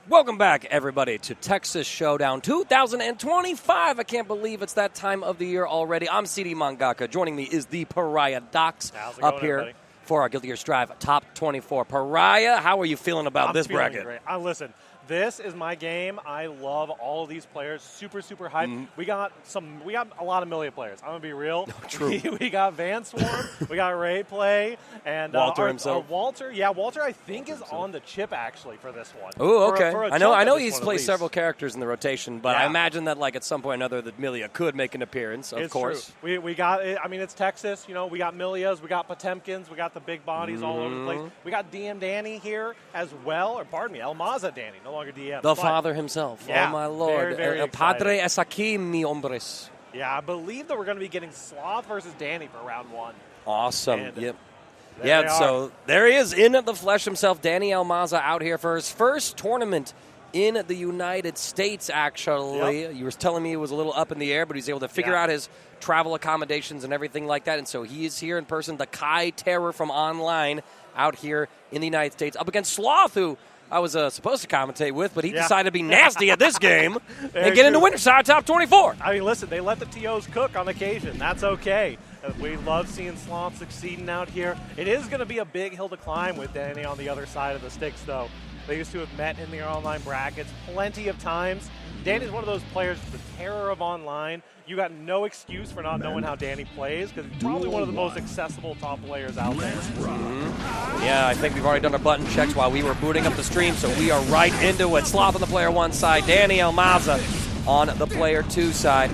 Welcome back, everybody, to Texas Showdown 2025. I can't believe it's that time of the year already. I'm CD Mangaka. Joining me is the Pariah Docs up here everybody? For our Guilty Gear Strive Top 24. Pariah, how are you feeling about this bracket? Great. Listen, this is my game. I love all of these players. Super, super hyped. Mm-hmm. We got a lot of Millia players. I'm gonna be real. True. we got Van Swarm, we got Ray Play, and Walter himself. Walter, yeah, Walter I think is on the chip actually for this one. Oh, okay. For a I know chunk of he's this one, played at least. several characters in the rotation, but I Yeah. imagine that at some point or another that Millia could make an appearance, of It's course. True. We got, I mean, it's Texas. You know, we got Millias, we got Potemkins, we got the big bodies all over the place. We got DM Danny here as well, or pardon me, El Maza Danny, no longer DM. The father himself. Yeah, Oh, my Lord. very, very El Padre exciting. es aquí, mi hombres. Yeah, I believe that we're going to be getting Sloth versus Danny for round one. Awesome. And Yep. there Yeah, they are. so there he is in the flesh himself, Danny Almaza, out here for his first tournament in the United States, actually. Yep. You were telling me it was a little up in the air, but he's able to figure out his travel accommodations and everything like that. And so he is here in person, the Kai Terror from online, out here in the United States, up against Sloth, who I was supposed to commentate with, but he decided to be nasty at this game and get into Winterside Top 24. I mean, listen, they let the TOs cook on occasion. That's okay. We love seeing Sloth succeeding out here. It is going to be a big hill to climb with Danny on the other side of the sticks, though. They used to have met in their online brackets plenty of times. Danny's one of those players, the terror of online. You got no excuse for not knowing how Danny plays because he's probably one of the most accessible top players out there. Yeah, I think we've already done our button checks while we were booting up the stream, so we are right into it. Sloth on the player 1 side, Danny Almaza on the player 2 side.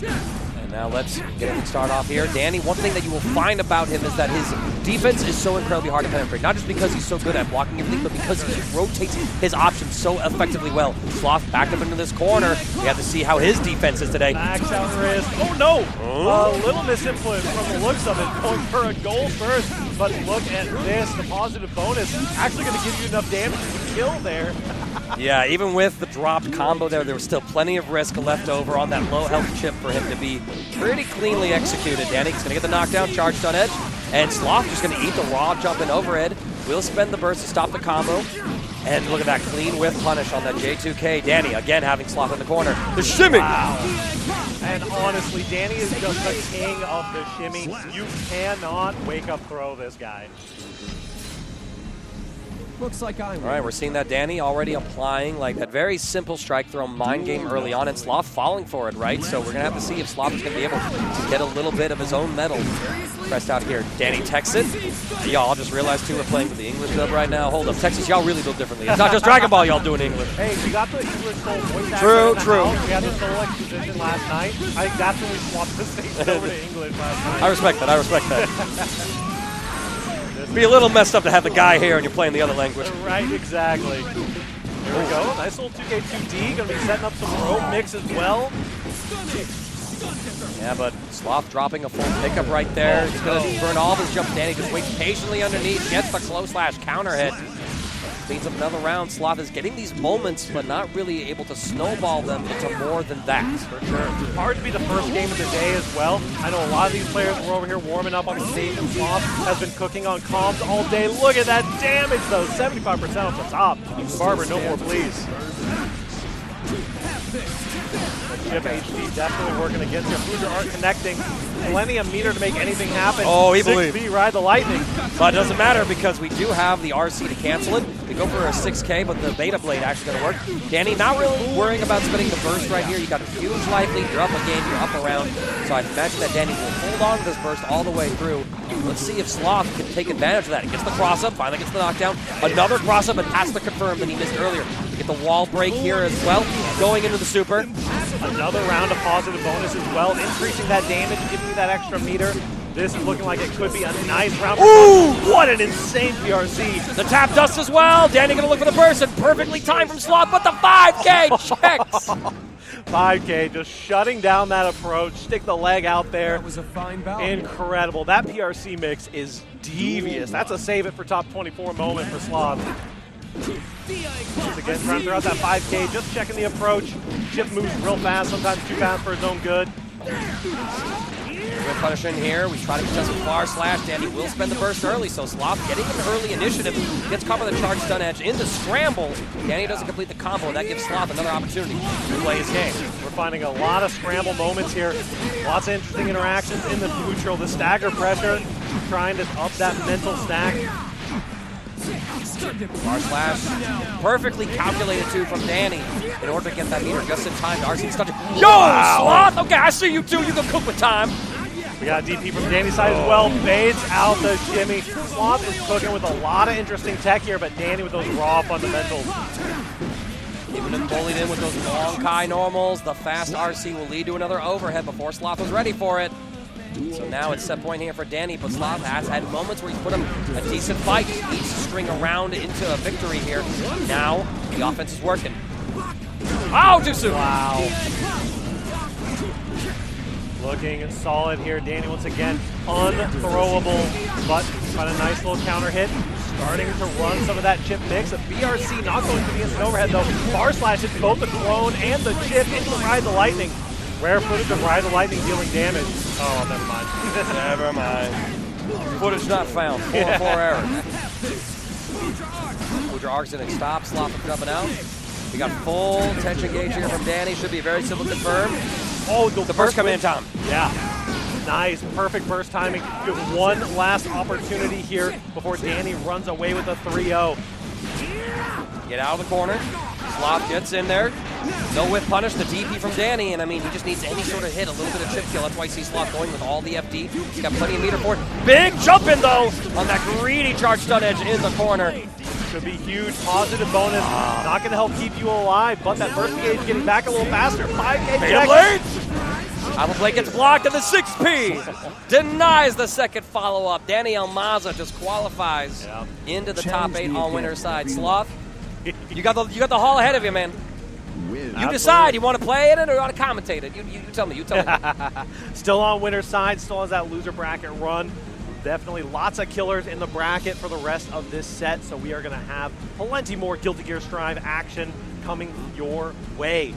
And now let's get him start off here. Danny, one thing that you will find about him is that his defense is so incredibly hard to penetrate. Not just because he's so good at blocking everything, but because he rotates his options so effectively well. Sloth backed up into this corner. We have to see how his defense is today. Max out risk. Oh, no! A little misinput from the looks of it, going for a goal first. But look at this. The positive bonus actually going to give you enough damage to kill there. Yeah, even with the dropped combo there was still plenty of risk left over on that low health chip for him to be pretty cleanly executed. Danny's going to get the knockdown, charged on edge, and Sloth just going to eat the raw jump and overhead. Will spend the burst to stop the combo. And look at that clean whiff punish on that J2K. Danny, again, having Sloth in the corner. The shimmy! Wow. And honestly, Danny is just the king of the shimmy. You cannot wake up throw this guy. Looks like I All right, we're seeing that Danny already applying that very simple strike throw mind game early on, and Sloth falling for it, right? So we're going to have to see if Sloth is going to be able to get a little bit of his own metal pressed out here. Danny Texan. Y'all just realized, too, we're playing with the English dub right now. Hold up. Texas, y'all really build differently. It's not just Dragon Ball y'all doing English. Hey, we got the English Soul voice actor True, in the true. house. We had the Soul exposition last night. I think that's when we swapped the stage over to English last night. I respect that. It'd be a little messed up to have the guy here and you're playing the other language. Right, exactly. Here we go. Nice little 2K2D. Going to be setting up some rope mix as well. Yeah, but Sloth dropping a full pickup right there. He's going to burn all of his jumps. Danny just waits patiently underneath, gets the close slash counter hit. Speeds up another round. Sloth is getting these moments, but not really able to snowball them into more than that. For sure. Hard to be the first game of the day as well. I know a lot of these players were over here warming up on the stage, and Sloth has been cooking on comms all day. Look at that damage, though. 75% off the top. Barber, no more, please. Chip HD definitely working against you. Fuser aren't connecting. Plenty of meter to make anything happen. Oh, he 6B, ride the lightning. But it doesn't matter because we do have the RC to cancel it. We go for a 6K, but the Beta Blade actually going to work. Danny, not really worrying about spending the burst right here. You got a huge life lead. You're up a game. You're up around. So I imagine that Danny will hold on to this burst all the way through. Let's see if Sloth can take advantage of that. He gets the cross-up, finally gets the knockdown. Another cross-up and has to confirm that he missed earlier. Get the wall break here as well. Going into the super. Another round of positive bonus as well, increasing that damage, giving you that extra meter. This is looking like it could be a nice round. Ooh! What an insane PRC. The tap dust as well. Danny going to look for the burst and perfectly timed from Sloth, but the 5K checks. 5K just shutting down that approach. Stick the leg out there. That was a fine bout. Incredible. That PRC mix is devious. That's a save it for top 24 moment for Sloth. Once again, trying to throw out that 5K, just checking the approach. Chip moves real fast, sometimes too fast for his own good. We're punishing here. We try to contest with far slash. Danny will spend the burst early, so Sloth getting an early initiative. Gets caught by the charge stun edge into scramble. Danny doesn't complete the combo, and that gives Sloth another opportunity to play his game. We're finding a lot of scramble moments here. Lots of interesting interactions in the neutral. The stagger pressure, trying to up that mental stack. Far slash, perfectly calculated too from Danny in order to get that meter just in time. RC stuck. Yo, Sloth! Okay, I see you too. You can cook with time. We got a DP from Danny's side as well. Fades out the shimmy. Sloth is cooking with a lot of interesting tech here, but Danny with those raw fundamentals. Even if bullied in with those long Kai normals, the fast RC will lead to another overhead before Sloth was ready for it. So now it's set point here for Danny, but Sloth has had moments where he's put him a decent fight. He needs to string around into a victory here. Now the offense is working. Oh, too soon. Wow. Looking solid here. Danny once again unthrowable, but got a nice little counter hit. Starting to run some of that chip mix. A BRC not going to the instant overhead though. Far slash hits both the clone and the chip into Ride the Lightning. Rare footage of Ride the Lightning dealing damage. Oh, never mind. Never mind. Footage not found. 4-4 error. Woodra Arc's going to stop. Sloth jumping out. We got full tension gauge here from Danny. Should be a very simple confirm. Oh, the burst coming in time. Yeah. Nice, perfect burst timing. You have one last opportunity here before Danny runs away with a 3-0. Get out of the corner. Sloth gets in there. No whiff punish, the DP from Danny, and I mean, he just needs any sort of hit, a little bit of chip kill. That's why you see Sloth going with all the FD. He's got plenty of meter for it. Big jump in, though, on that greedy charge stun edge in the corner. Could be huge positive bonus. Not going to help keep you alive, but that burst gauge getting back a little faster. 5K Made blade! Alpha Blade gets blocked, and the 6P denies the second follow-up. Danny Almaza just qualifies into the top 8 on winner's side. Sloth, you got the haul ahead of you, man. You decide. You want to play it or you want to commentate it. You tell me. You tell me. Still on winner's side. Still has that loser bracket run. Definitely lots of killers in the bracket for the rest of this set. So we are going to have plenty more Guilty Gear Strive action coming your way.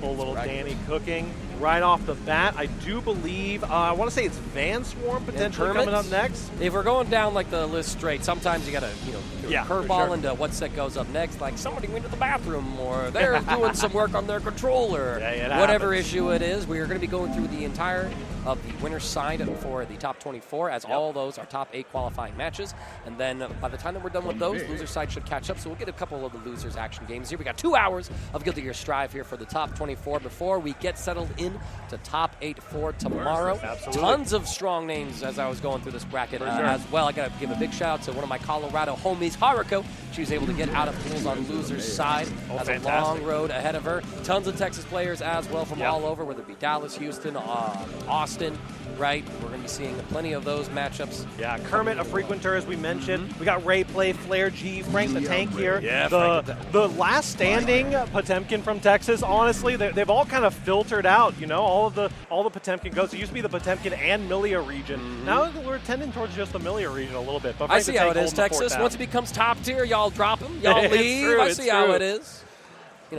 Full little Danny cooking right off the bat. I do believe, I want to say it's Van Swarm potentially coming up next. If we're going down like the list straight, sometimes you got to, curveball into what set goes up next. Like somebody went to the bathroom or they're doing some work on their controller. Whatever issue it is, we are going to be going through the entire of the winner's side for the top 24, as all those are top 8 qualifying matches. And then by the time that we're done with those, loser side should catch up. So we'll get a couple of the losers action games here. We got 2 hours of Guilty Gear Strive here for the top 24 before we get settled in to top 8 for tomorrow. Tons of strong names as I was going through this bracket as well. I got to give a big shout out to one of my Colorado homies, Haruko. She was able to get out of pools on loser's side. Has a long road ahead of her. Tons of Texas players as well from all over, whether it be Dallas, Houston, Austin, right? We're going to be seeing plenty of those matchups. Yeah, Kermit, a frequenter, as we mentioned. We got Ray Play, Flare G, Frank the Tank here. Yeah, the last standing Potemkin from Texas, honestly, they've all kind of filtered out, all the Potemkin goes. It used to be the Potemkin and Milia region. Now we're tending towards just the Milia region a little bit. But I see how it is, Texas. Once it becomes top tier, y'all drop them, y'all leave. I see how it is.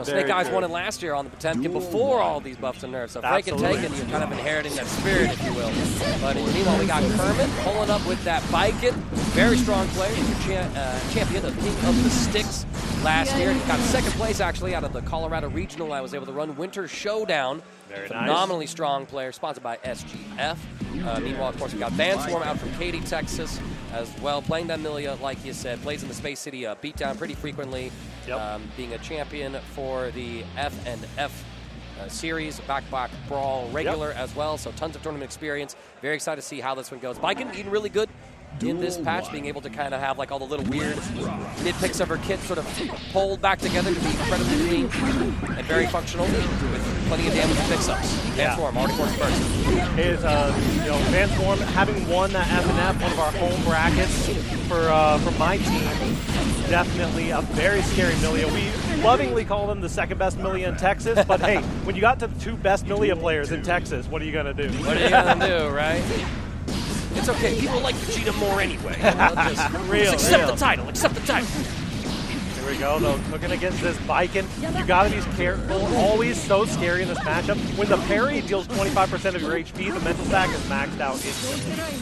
Snake Eyes won it last year on the Potemkin before all these buffs and nerfs. So Frank and Taken, you're kind of inheriting that spirit, if you will. But meanwhile, we got Kermit pulling up with that Bikin. Very strong player. He's your champion of King of the Sticks last year. He got second place, actually, out of the Colorado Regional. I was able to run Winter Showdown. Phenomenally strong player, sponsored by SGF. Meanwhile, of course, we got Van Swarm out from Katy, Texas, as well. Playing that Milia, like you said, plays in the Space City beatdown pretty frequently. Being a champion for the F&F series, back brawl regular as well. So tons of tournament experience. Very excited to see how this one goes. Bikin being really good in this patch, being able to kind of have like all the little weird nitpicks of her kit sort of pulled back together to be incredibly clean and very functional with plenty of damage fix-ups. Van Swarm already forced first. Van Swarm having won that F&F, one of our home brackets for my team. Definitely a very scary Milia. We lovingly call them the second best Milia in Texas, but hey, when you got to the 2 best Milia players in Texas, what are you going to do? What are you going to do, right? It's okay. People like Vegeta more anyway. Just accept the title. Accept the title. Here we we go, though. Cooking against this Viking. You gotta be careful. Always so scary in this matchup. When the parry deals 25% of your HP, the mental stack is maxed out instantly.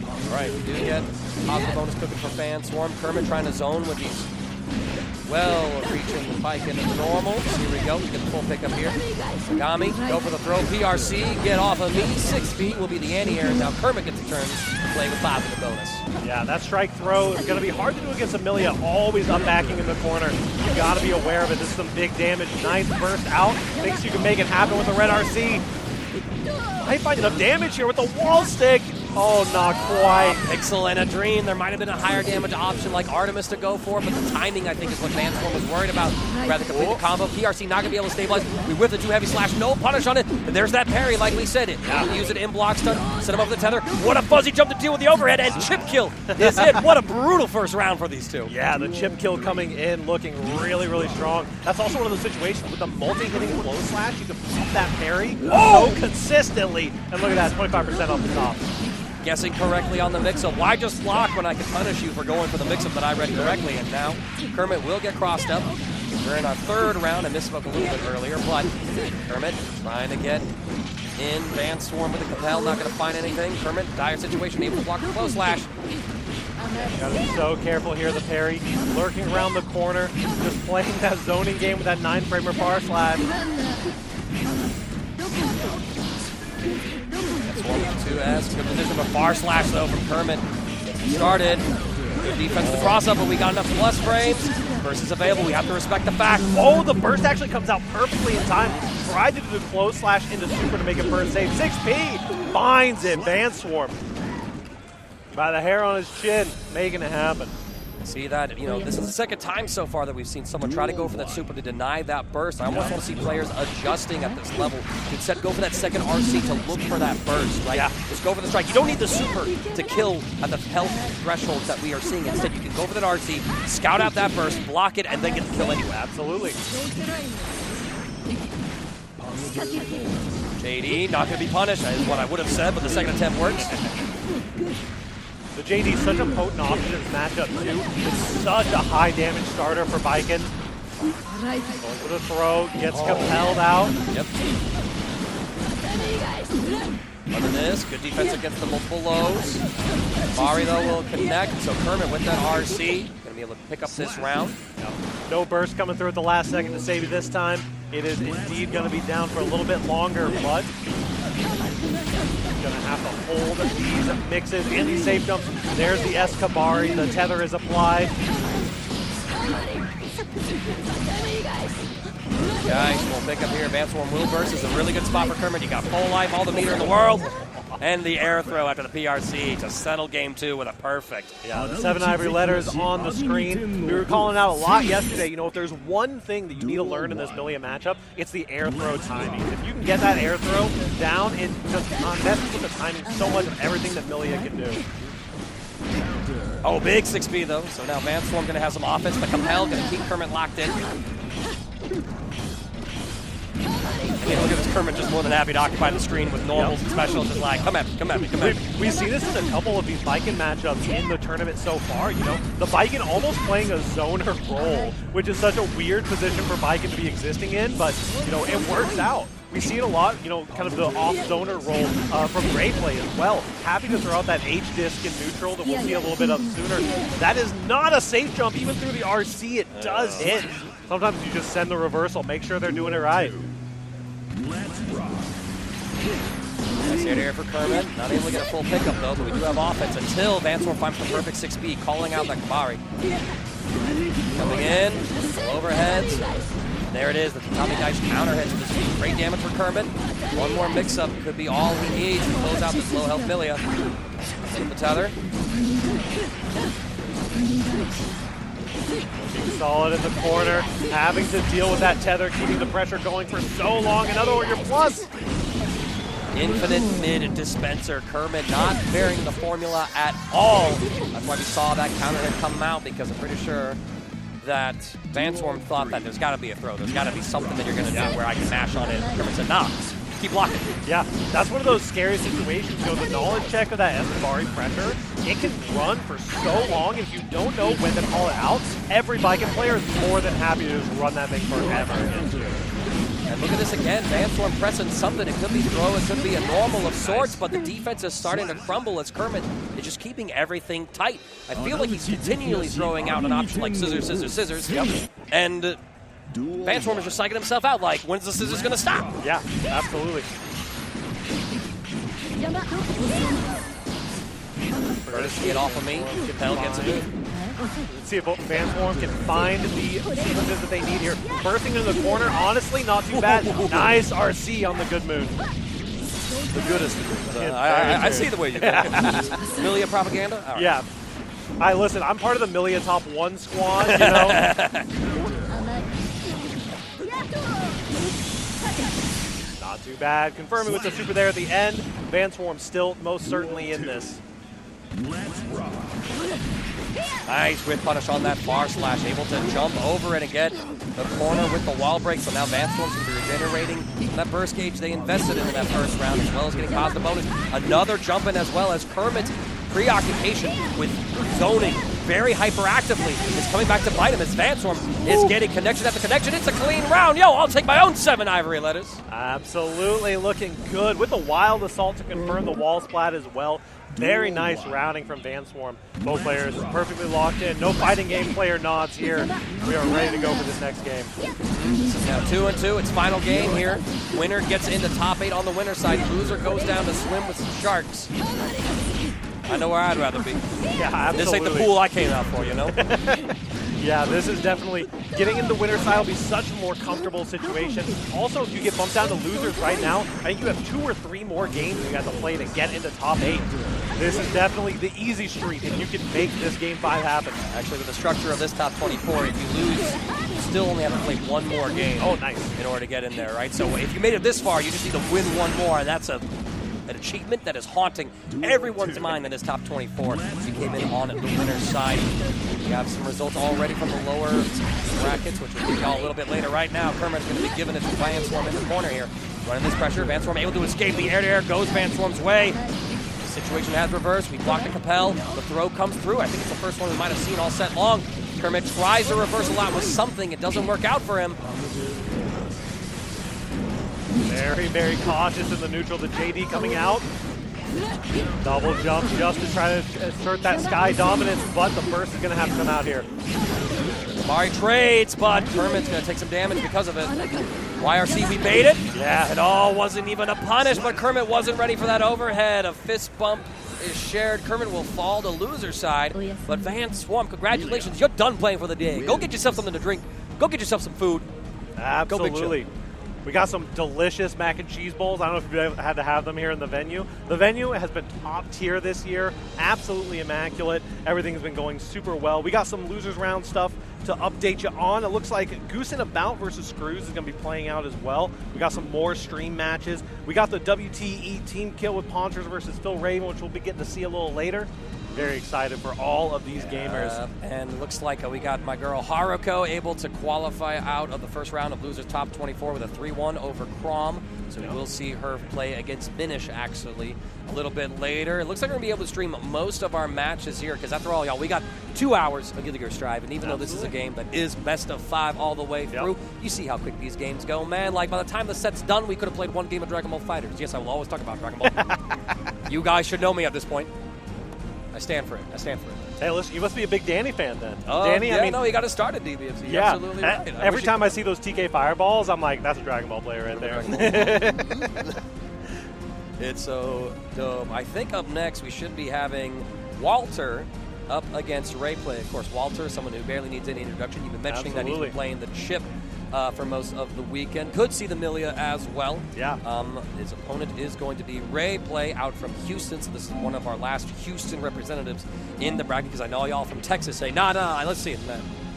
All right, we do get positive bonus cooking for Fan Swarm. Kermit trying to zone with these well-reaching Viking into normals. Here we go. We get the full pickup here. Sagami, go for the throw. PRC, get off of me. 6 feet will be the anti-air. Now Kermit gets a turn to play with positive bonus. Yeah, that strike throw is going to be hard to do against Amelia. Always up backing in the corner. You got to be aware of it. This is some big damage. Nice burst out. Thinks you can make it happen with the red RC. Might find enough damage here with the wall stick. Oh, not quite. Pixel and a Dream. There might have been a higher damage option like Artemis to go for, but the timing, I think, is what Mansform was worried about. Rather complete the combo. PRC not going to be able to stabilize. We whip the 2 heavy slash. No punish on it. And there's that parry, like we said. Use it in block stun. Set him up with the tether. What a fuzzy jump to deal with the overhead. And chip kill is it. What a brutal first round for these two. Yeah, the chip kill coming in looking really, really strong. That's also one of those situations with the multi-hitting close slash. You can pump that parry so consistently. And look at that, 25% off the top. Guessing correctly on the mix-up. Why just block when I can punish you for going for the mix-up that I read correctly? And now Kermit will get crossed up. We're in our 3rd round. I misspoke a little bit earlier, but Kermit trying to get in. Van Swarm with the compel, not going to find anything. Kermit, dire situation, able to block the close slash. Gotta be so careful here, the parry. Lurking around the corner, just playing that zoning game with that 9-framer far slash. That's 2S. Good position for far slash though from Kermit. Started. Good defense to the cross up, but we got enough plus frames. Burst is available. We have to respect the fact. Oh, the burst actually comes out perfectly in time. Tried to do the close slash into super to make it burst save. 6P finds it. Van Swarm by the hair on his chin, making it happen. See that, this is the 2nd time so far that we've seen someone try to go for that super to deny that burst. I almost want to see players adjusting at this level. Instead, go for that second RC to look for that burst, right? Yeah. Just go for the strike. You don't need the super to kill at the health thresholds that we are seeing. Instead, you can go for that RC, scout out that burst, block it, and then get the kill anyway. Absolutely. JD, not going to be punished, is what I would have said, but the second attempt works. The JD is such a potent option in this matchup, too. It's such a high damage starter for Viking. Going for the throw, gets compelled out. Yep. Under this, good defense against the multiple lows. Mari, though, will connect, so Kermit with that RC. Going to be able to pick up this round. No burst coming through at the last second to save you this time. It is indeed going to be down for a little bit longer, but going to have to hold these mixes and these safe jumps. There's the Escabari. The tether is applied. Guys, we'll pick up here. Van Swarm will burst. This is a really good spot for Kermit. You got full life, all the meter in the world. And the air throw after the PRC to settle game 2 with a perfect. Yeah, the 7 ivory letters on the screen. We were calling out a lot yesterday. If there's one thing that you need to learn in this Millia matchup, it's the air throw timing. If you can get that air throw down, it just messes with the timing so much of everything that Millia can do. Oh, big 6B though. So now Van Swarm going to have some offense. The compel going to keep Kermit locked in. I mean, look at this Kermit just more than happy to occupy the screen with normals and specials. Just like, come at me, come at me, come at me. We've seen this in a couple of these Viking matchups in the tournament so far. The Viking almost playing a zoner role, which is such a weird position for Viking to be existing in, but it works out. We see it a lot, kind of the off-zoner role from Gray Play as well. Happy to throw out that H-disc in neutral that we'll see a little bit of sooner. That is not a safe jump, even through the RC, it does hit. Sometimes you just send the reversal, make sure they're doing it right. Nice air for Kermit. Not able to get a full pickup though, but we do have offense until Van Swarm finds the perfect 6B, calling out that Kabari. Coming in, overheads. There it is, the Tommy Dice counter hits with this great damage for Kermit. One more mix-up could be all he needs to close out this low health Millia. Hit the tether. Looking solid in the corner, having to deal with that tether, keeping the pressure going for so long. Another Warrior Plus. Infinite mid dispenser. Kermit not varying the formula at all. That's why we saw that counter hit come out, because I'm pretty sure that Van Swarm thought that there's got to be a throw. There's got to be something that you're going to do where I can mash on it. Kermit said, nah, Keep blocking. Yeah, that's one of those scary situations. The knowledge check of that Escobar pressure, it can run for so long. If you don't know when to call it out, every Viking player is more than happy to just run that thing forever. And look at this again. Vanstorm pressing something. It could be throw, it could be a normal of sorts, but the defense is starting to crumble as Kermit is just keeping everything tight. I feel like he's continually throwing out an option like scissors, scissors, scissors. Yep. And Vanstorm is just psyching himself out like, when's the scissors going to stop? Yeah, absolutely. Curtis, get off of me. Capel gets it. Let's see if Vanstorm can find the sequences that they need here. Bursting into the corner, honestly, not too bad. Nice RC on the good moon. The goodest. I see the way you think. Milia propaganda? Right. Yeah. Listen, I'm part of the Milia top 1 squad, Not too bad. Confirming with the super there at the end. Vanstorm still most certainly in this. Nice whip punish on that far slash, able to jump over it and get the corner with the wall break. So now Vanstorm's going to be regenerating that burst gauge they invested in that first round, as well as getting positive bonus. Another jump in as well as Kermit's preoccupation with zoning very hyperactively is coming back to bite him as Vanstorm is getting connection after connection. It's a clean round. Yo, I'll take my own 7 ivory letters. Absolutely looking good with the wild assault to confirm the wall splat as well. Very nice rounding from Vanstorm. Both players perfectly locked in. No fighting game player nods here. We are ready to go for this next game. This is now 2-2. It's final game here. Winner gets into top 8 on the winner's side. Loser goes down to swim with some sharks. I know where I'd rather be. Yeah, absolutely. This ain't the pool I came out for, Yeah, this is definitely getting into winner's side will be such a more comfortable situation. Also, if you get bumped down to losers right now, I think you have 2 or 3 more games you got to play to get into top 8. This is definitely the easy street if you can make this game 5 happen. Actually, with the structure of this top 24, if you lose, you still only have to play 1 more game. Oh, nice. In order to get in there, right? So if you made it this far, you just need to win 1 more, and that's an achievement that is haunting everyone's mind in this top 24. You came in on the winner's side. We have some results already from the lower brackets, which we'll give y'all a little bit later. Right now, Kermit's going to be giving it to Vanstorm in the corner here. Running this pressure, Vanstorm able to escape. The air-to-air goes Vanstorm's way. The situation has reversed. We block the Capel. The throw comes through. I think it's the first one we might have seen all set long. Kermit tries to reverse a lot with something. It doesn't work out for him. Very, very cautious in the neutral. The JD coming out. Double jump just to try to assert that sky dominance, but the burst is going to have to come out here. Mari trades, but Kermit's going to take some damage because of it. YRC, we bait it. Yeah, it all wasn't even a punish, but Kermit wasn't ready for that overhead. A fist bump is shared. Kermit will fall to loser side, but Vanstorm, congratulations. You're done playing for the day. Go get yourself something to drink. Go get yourself some food. Absolutely. We got some delicious mac and cheese bowls. I don't know if you've had to have them here in the venue. The venue has been top tier this year. Absolutely immaculate. Everything's been going super well. We got some losers round stuff to update you on. It looks like Goose and About versus Screws is going to be playing out as well. We got some more stream matches. We got the WTE team kill with Ponchers versus Phil Raven, which we'll be getting to see a little later. Very excited for all of these gamers. And it looks like we got my girl Haruko able to qualify out of the first round of Losers Top 24 with a 3-1 over Crom. So we will see her play against Minish actually a little bit later. It looks like we're going to be able to stream most of our matches here because after all, y'all, we got 2 hours of Guilty Gear Strive. And even though this is a game that is best of 5 all the way through, you see how quick these games go, man. Like by the time the set's done, we could have played 1 game of Dragon Ball FighterZ. Yes, I will always talk about Dragon Ball. You guys should know me at this point. I stand for it. Hey, listen, you must be a big Danny fan then. Danny, yeah, I mean, no, he got to start at DBFZ. Yeah, absolutely right. Every time I see those TK Fireballs, I'm like, that's a Dragon Ball player right there. It's so dope. I think up next we should be having Walter up against Rayplay. Of course, Walter, someone who barely needs any introduction. You've been mentioning that he's been playing the chip for most of the weekend. Could see the Milia as well. Yeah. His opponent is going to be Rayplay out from Houston. So this is one of our last Houston representatives in the bracket because I know y'all from Texas say, nah, let's see it.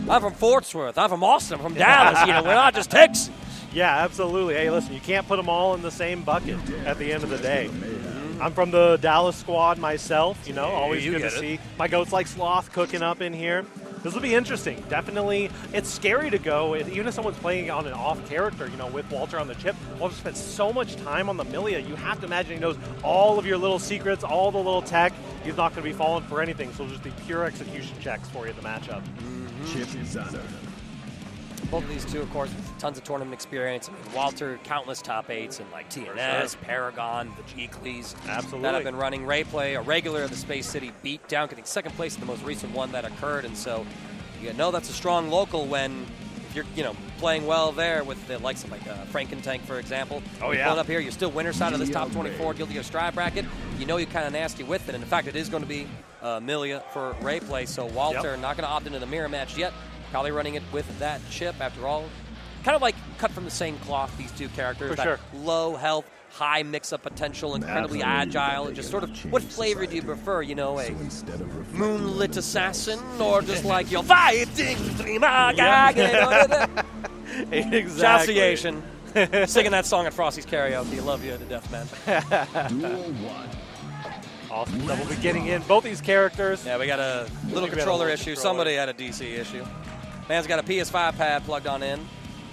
I'm from Fort Worth. I'm from Austin. I'm from Dallas. We're not just Texans. Yeah, absolutely. Hey, listen, you can't put them all in the same bucket at the end of the day. I'm from the Dallas squad myself, always good to see. My goats like Sloth cooking up in here. This will be interesting. Definitely, it's scary to go, even if someone's playing on an off character, you know, with Walter on the chip. Walter spent so much time on the Milia. You have to imagine he knows all of your little secrets, all the little tech. He's not going to be falling for anything, so it'll just be pure execution checks for you in the matchup. Chip is honored. Both of these two, of course, with tons of tournament experience. I mean, Walter, countless top 8s in like TNS, Paragon, the G-Clees. Absolutely. That have been running. Rayplay, a regular of the Space City beatdown, getting second place in the most recent one that occurred. And so you know that's a strong local when you're, you know, playing well there with the likes of like Frankentank, for example. Oh, you're yeah. pulling up here, you're still winner side of this top 24 Guilty Gear Strive bracket. You know you're kind of nasty with it. And in fact, it is going to be Milia for Rayplay. So Walter not going to opt into the mirror match yet. Probably running it with that chip after all. Kind of like cut from the same cloth, these two characters. For that sure. Low health, high mix-up potential, incredibly agile, and just sort of what flavor do you prefer? You know, a moonlit assassin or just like you're fighting dreamer guy? Exactly. Association. Singing that song at Frosty's karaoke. Love you to death, man. Duel 1. Awesome. So we'll be getting in both these characters. Yeah, we got a little controller issue. Somebody had a DC issue. Man's got a PS5 pad plugged on in.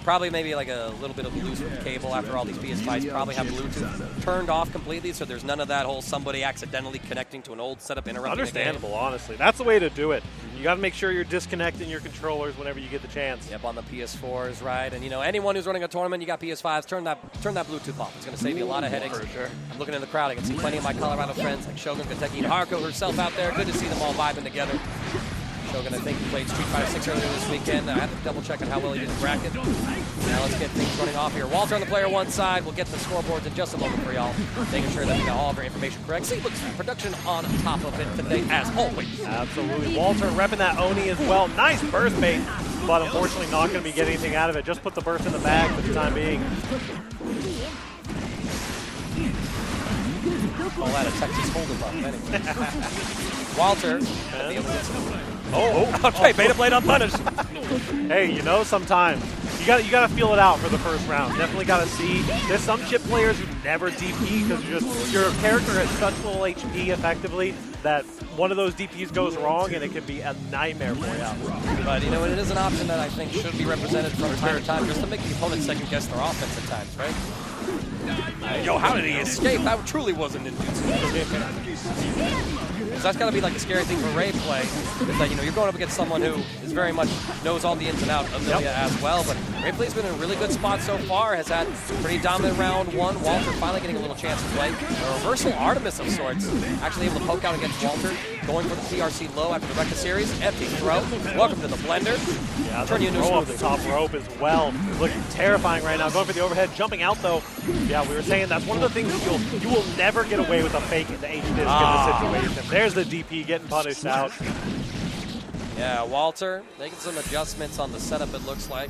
Probably maybe like a little bit of a loose with the cable after all these PS5s probably have Bluetooth turned off completely, so there's none of that whole somebody accidentally connecting to an old setup interrupting Understandable, honestly. That's the way to do it. You got to make sure you're disconnecting your controllers whenever you get the chance. Yep, on the PS4s, right? And you know, anyone who's running a tournament, you got PS5s, turn that Bluetooth off. It's going to save you a lot of headaches. For sure. I'm looking in the crowd. I can see plenty of my Colorado friends like Shogun, Kentucky, and Haruko herself out there. Good to see them all vibing together. Shogun, I think, played Street Fighter 6 earlier this weekend. I have to double check on how well he did in bracket. Now let's get things running off here. Walter on the player one side. We'll get the scoreboards in just a moment for y'all, making sure that we got all of our information correct. See, look, production on top of it today, as always. Absolutely. Walter repping that Oni as well. Nice burst bait, but unfortunately not going to be getting anything out of it. Just put the burst in the bag for the time being. All that a Texas hold-up anyway. Walter. Okay, beta blade unpunished. Hey, you know, sometimes you got to feel it out for the first round. Definitely got to see. There's some chip players who never DP because your character has such little HP effectively that one of those DPs goes wrong and it can be a nightmare for you. But you know, it is an option that I think should be represented from time to time, just to make the opponent second guess their offense at times, right? Yo, how did he escape? That truly wasn't invincible. So that's got to be like the scary thing for Ray play, is that, you know, you're going up against someone who is very much knows all the ins and outs of Milia as well. But Ray play's been in a really good spot so far, has had pretty dominant round one. Walter finally getting a little chance to play. A reversal Artemis of sorts, actually able to poke out against Walter, going for the PRC low after the Rekka series. Empty throw. Welcome to the blender. Yeah, turn you into a throw off smoothie. the top rope as well. Looking terrifying right now. Going for the overhead, jumping out though. Yeah, we were saying that's one of the things that you will never get away with a fake in the H-Disc in the situation. There's the DP getting punished out. Yeah, Walter making some adjustments on the setup, it looks like.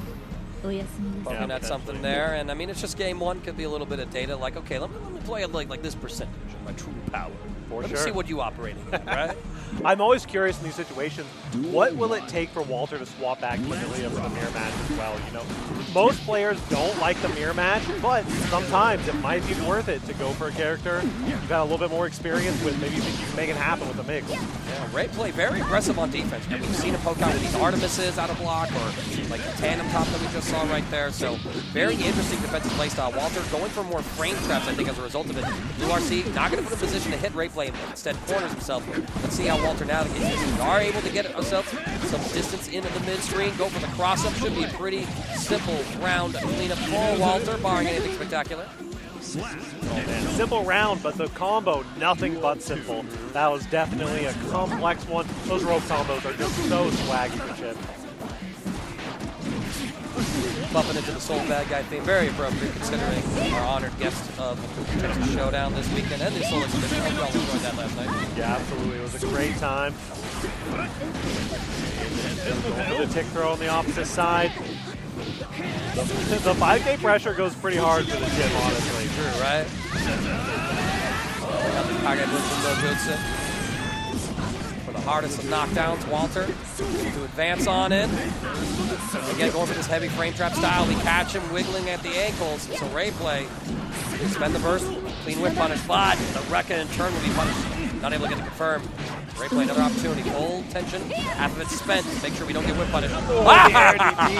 Poking at something there. And I mean, it's just game one. Could be a little bit of data. Like, okay, let me play it like this percentage of my true power. Let me see what you operating at, right? I'm always curious in these situations, what will it take for Walter to swap back to Milia for the mirror match as well? You know, most players don't like the mirror match, but sometimes it might be worth it to go for a character you've got a little bit more experience with. Maybe you think you can make it happen with a mix. Yeah, Ray play very aggressive on defense. And we've seen him poke out with these Artemises out of block, or like the tandem top that we just saw right there. So very interesting defensive playstyle. Walter going for more frame traps, I think, as a result of it. Blue RC not going to put in a position to hit Ray play, but instead corners himself. Let's see how Walter navigates this. We are able to get ourselves some distance into the mid-screen. Go for the cross-up. Should be a pretty simple round cleanup for Walter, barring anything spectacular. Oh man, simple round, but the combo, nothing but simple. That was definitely a complex one. Those rope combos are just so swaggy for Chip. Bumping into the Soul Bad Guy theme, very appropriate considering our honored guest of Texas Showdown this weekend and the Soul Exhibition. Hope you all enjoyed that last night. Yeah, absolutely. It was a great time. Going for the tick throw on the opposite side. The 5K pressure goes pretty hard for the Chip, honestly. True, right? Got the Kage Butsundo Jutsu. For the hardest of knockdowns, Walter to advance on in. Again, going for this heavy frame trap style. We catch him wiggling at the ankles. So Ray play. Spend the burst. Clean whip punish. But the Rekka in turn will be punished. Not able to get it confirmed. Replay, another opportunity. Full tension. Half of it's spent. Make sure we don't get whip punished. Oh, the air DP.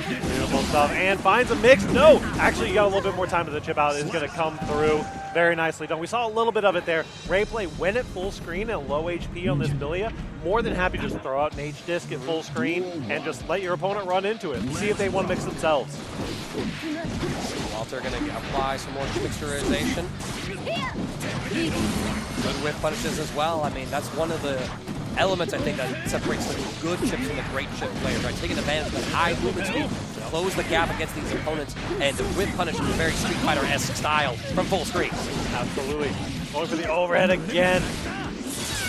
Beautiful stuff. And finds a mix. No! Actually, you got a little bit more time to the chip out. It's going to come through. Very nicely done. We saw a little bit of it there. Replay, when at full screen and low HP on this Bilia, more than happy to just throw out an H-Disc at full screen and just let your opponent run into it and see if they want to mix themselves. Walter going to apply some more mixturization. Good whip punishes as well. I mean, that's one of the elements, I think, that separates the good chips from the great chip players, right? Taking advantage of that high movement speed to close the gap against these opponents and to whip punish in a very Street Fighter-esque style from full screen. Absolutely. Going for the overhead again.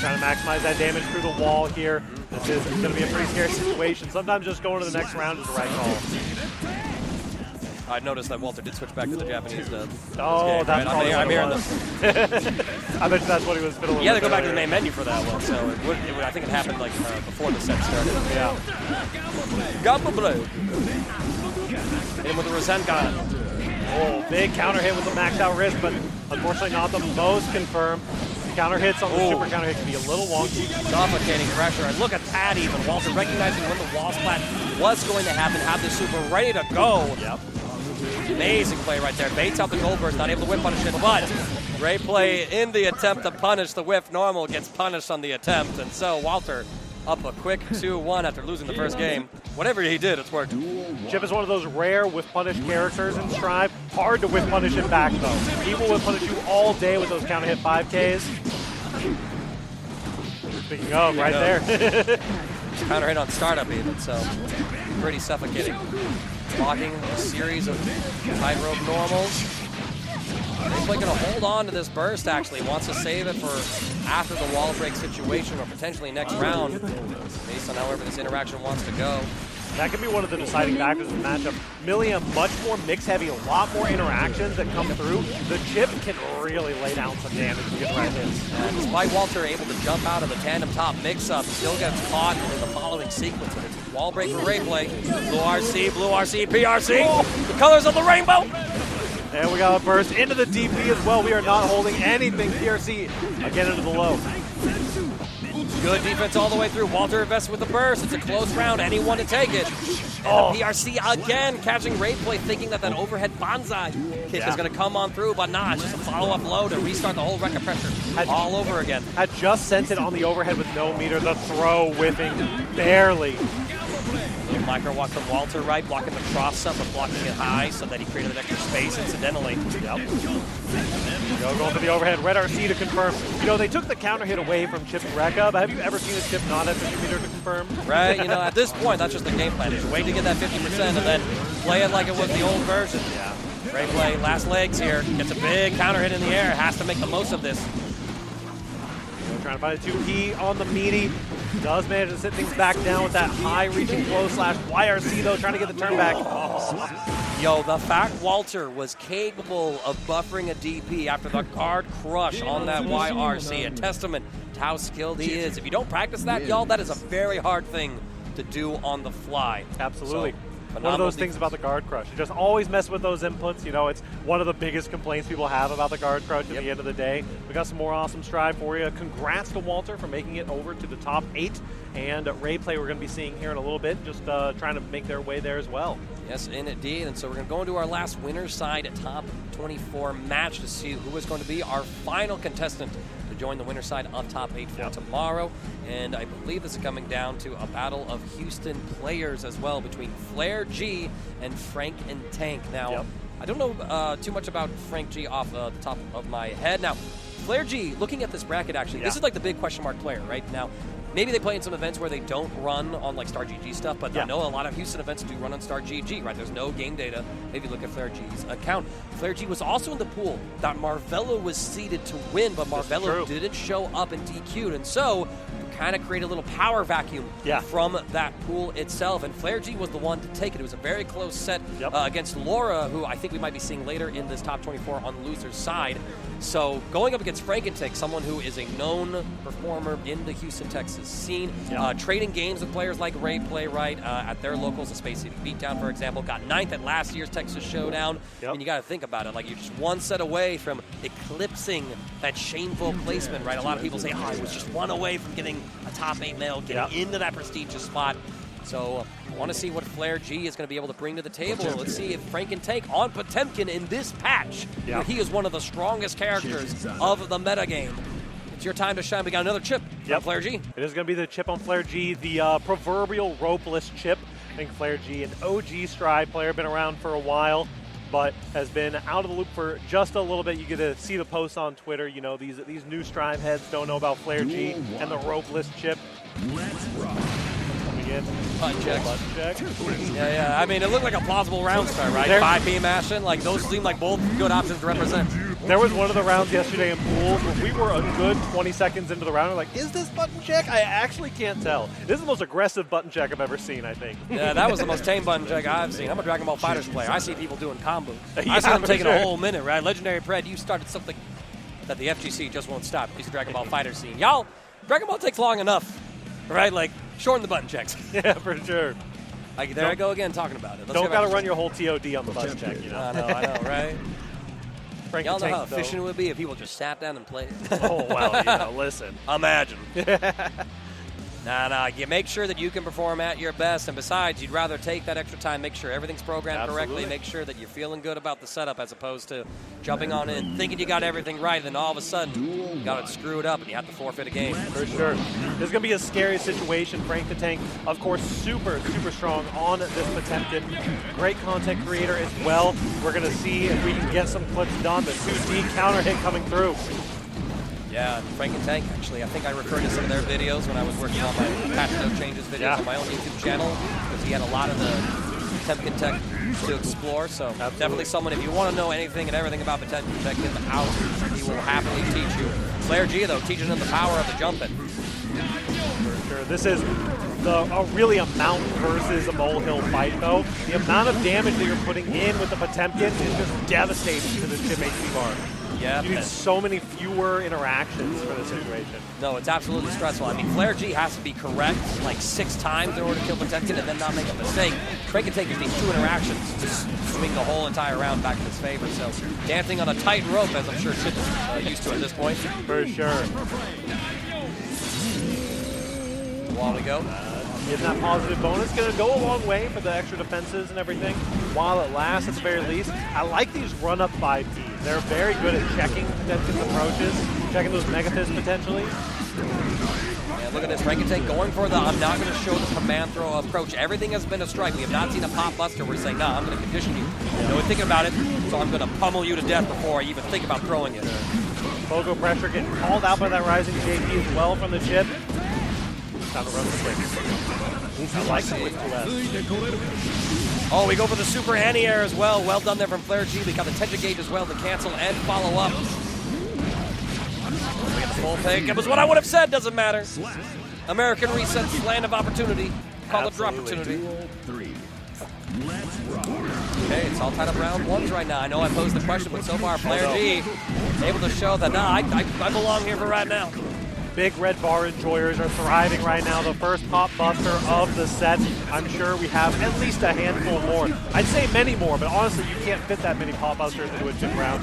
Trying to maximize that damage through the wall here. This is going to be a pretty scary situation. Sometimes just going to the next round is the right call. I noticed that Walter did switch back to the Japanese Oh, game, that's right? probably I'm hearing what it was. I bet that's what he was fiddling with. Yeah, they go back to the main menu for that one, so I think it happened like before the set started. Yeah. Gamba Blue. Hit him with a Rasengan. Oh, big counter hit with the maxed out wrist, but unfortunately not the most confirmed. Counter hits on the super counter hit can be a little wonky. Suffocating pressure. And look at that even. Walter recognizing when the wall splat was going to happen, have the super ready to go. Yep. Amazing play right there. Baits out the gold burst, not able to whip punish it, but great play in the attempt to punish the whiff. Normal gets punished on the attempt, and so Walter up a quick 2-1 after losing the first game. Whatever he did, it's worked. Chip is one of those rare whiff punish characters in Strive. Hard to whiff punish him back, though. He will whiff punish you all day with those counter hit 5Ks. Speaking of, right there. Counter hit on startup even, so pretty suffocating. Blocking a series of tightrope normals. He's going to hold on to this burst, actually. Wants to save it for after the wall break situation or potentially next round, based on however this interaction wants to go. That could be one of the deciding factors in the matchup. Millia, much more mix-heavy, a lot more interactions that come through. The chip can really lay down some damage to get right hits. And despite Walter able to jump out of the tandem top mix-up, still gets caught in the following sequence. And it's wall break for replay. Blue RC, PRC. Oh, the colors of the rainbow. And we got a burst into the DP as well. We are not holding anything. PRC again into the low. Good defense all the way through. Walter invests with the burst. It's a close round. Anyone to take it. And the PRC again catching replay, thinking that overhead banzai kick is going to come on through, but nah, it's just a follow-up low to restart the whole record pressure all over again. Had just sent it on the overhead with no meter. The throw whipping barely. Micro walk from Walter, right, blocking the cross up, but blocking it high so that he created an extra space incidentally. Yep. Going for the overhead. Red RC to confirm. You know, they took the counter hit away from Chip's Rekka, but have you ever seen a Chip not have 50 meter to confirm? Right, you know, at this point, that's just the game plan. Just wait to get that 50% and then play it like it was the old version. Yeah. Great play, last legs here. Gets a big counter hit in the air, has to make the most of this. Trying to find a 2P on the meaty. Does manage to sit things back down with that high reaching flow slash YRC though, trying to get the turn back. Yo, the fact Walter was capable of buffering a DP after the guard crush on that YRC, a testament to how skilled he is. If you don't practice that, y'all, that is a very hard thing to do on the fly. Absolutely. So, one of those things about the guard crush. You just always mess with those inputs. You know, it's one of the biggest complaints people have about the guard crush at the end of the day. We got some more awesome Strive for you. Congrats to Walter for making it over to the top 8. And replay we're going to be seeing here in a little bit, just trying to make their way there as well. Yes, indeed. And so we're going to go into our last winner's side top 24 match to see who is going to be our final contestant to join the winner's side of top 8 for tomorrow. And I believe this is coming down to a battle of Houston players as well between Flare G and Frank and Tank. Now, I don't know too much about Frank G off the top of my head. Now, Flare G, looking at this bracket actually, this is like the big question mark player right now. Maybe they play in some events where they don't run on like Star GG stuff, but I know a lot of Houston events do run on Star GG, right? There's no game data. Maybe look at Flare G's account. Flare G was also in the pool that Marvello was seeded to win, but Marvello didn't show up and DQ'd, and so kind of create a little power vacuum Yeah. from that pool itself. And Flare G was the one to take it. It was a very close set against Laura, who I think we might be seeing later in this top 24 on the loser's side. So going up against Frankentank, someone who is a known performer in the Houston, Texas scene, trading games with players like Ray Playwright at their locals, the Space City Beatdown, for example, got 9th at last year's Texas Showdown. And you got to think about it, like you're just one set away from eclipsing that shameful placement, right? A lot of people say, oh, I was just one away from getting a top 8 medal, getting into that prestigious spot. So I want to see what Flare G is going to be able to bring to the table. Let's see if Frankentank on Potemkin in this patch, where he is one of the strongest characters of the metagame. It's your time to shine. We got another chip from Flare G. It is going to be the chip on Flare G, the proverbial ropeless chip. I think Flare G, an OG Stride player, been around for a while, but has been out of the loop for just a little bit. You get to see the posts on Twitter. You know, these new Stride heads don't know about Flare G and the ropeless chip. Let's rock. Button check. Button check. Yeah. I mean, it looked like a plausible round start, right? 5-beam action. Like, those seem like both good options to represent. There was one of the rounds yesterday in pools where we were a good 20 seconds into the round. We're like, is this button check? I actually can't tell. This is the most aggressive button check I've ever seen, I think. Yeah, that was the most tame button check I've seen. I'm a Dragon Ball FighterZ player. I see people doing combos. I see them taking a whole minute, right? Legendary Pred, you started something that the FGC just won't stop. It's the Dragon Ball Fighter scene. Y'all, Dragon Ball takes long enough, right? Like, shorten the button checks. Yeah, for sure. Like, there I go again talking about it. Don't got to run your whole TOD on the button check, you know. I know, right? Y'all know how Tank, efficient it would be if people just sat down and played it. Oh, well, you know, listen. Imagine. Nah, you make sure that you can perform at your best, and besides, you'd rather take that extra time, make sure everything's programmed correctly, make sure that you're feeling good about the setup as opposed to jumping on in, thinking you got everything right, and then all of a sudden, you got to screw it up and you have to forfeit a game. For sure. This is going to be a scary situation. Frankentank, of course, super strong on this Potemkin. Great content creator as well. We're going to see if we can get some clips done. The 2D counter hit coming through. Yeah, Frankentank, actually, I think I referred to some of their videos when I was working on my patch note changes videos on my own YouTube channel, because he had a lot of the Potemkin tech to explore, so definitely someone, if you want to know anything and everything about Potemkin tech in the house, he will happily teach you. Flare G, though, teaching him the power of the jumping. For sure. This is really a mountain versus a molehill fight, though. The amount of damage that you're putting in with the Potemkin is just devastating to the chip HP bar. Yeah, you need so many fewer interactions for this situation. No, it's absolutely stressful. I mean, Flare G has to be correct like 6 times in order to kill Potemkin and then not make a mistake. Frankentank just needs 2 interactions to swing the whole entire round back in his favor. So dancing on a tight rope, as I'm sure Chip is used to at this point. For sure. While we go. Getting that positive bonus going to go a long way for the extra defenses and everything while it lasts at the very least. I like these run-up 5Ps. They're very good at checking Potemkin's approaches, checking those Megathys potentially. Yeah, look at this. Frankentank going for the I'm not going to show the command throw approach. Everything has been a strike. We have not seen a pop buster where he's saying, nah, I'm going to condition you. No one thinking about it, so I'm going to pummel you to death before I even think about throwing it. Pogo pressure getting called out by that rising JP as well from the chip. Time to run the quick. I like the quick 2S. Oh, we go for the super anti-air as well. Well done there from Flare G. We got the Tension Gauge as well to cancel and follow up. We get the full pick. It was what I would have said. Doesn't matter. American Resets, land of opportunity. Call it drop opportunity. Okay, it's all tied up round 1s right now. I know I posed the question, but so far Flare G able to show that, nah, I belong here for right now. Big red bar enjoyers are thriving right now. The first pop buster of the set. I'm sure we have at least a handful more. I'd say many more, but honestly, you can't fit that many pop busters into a chip round.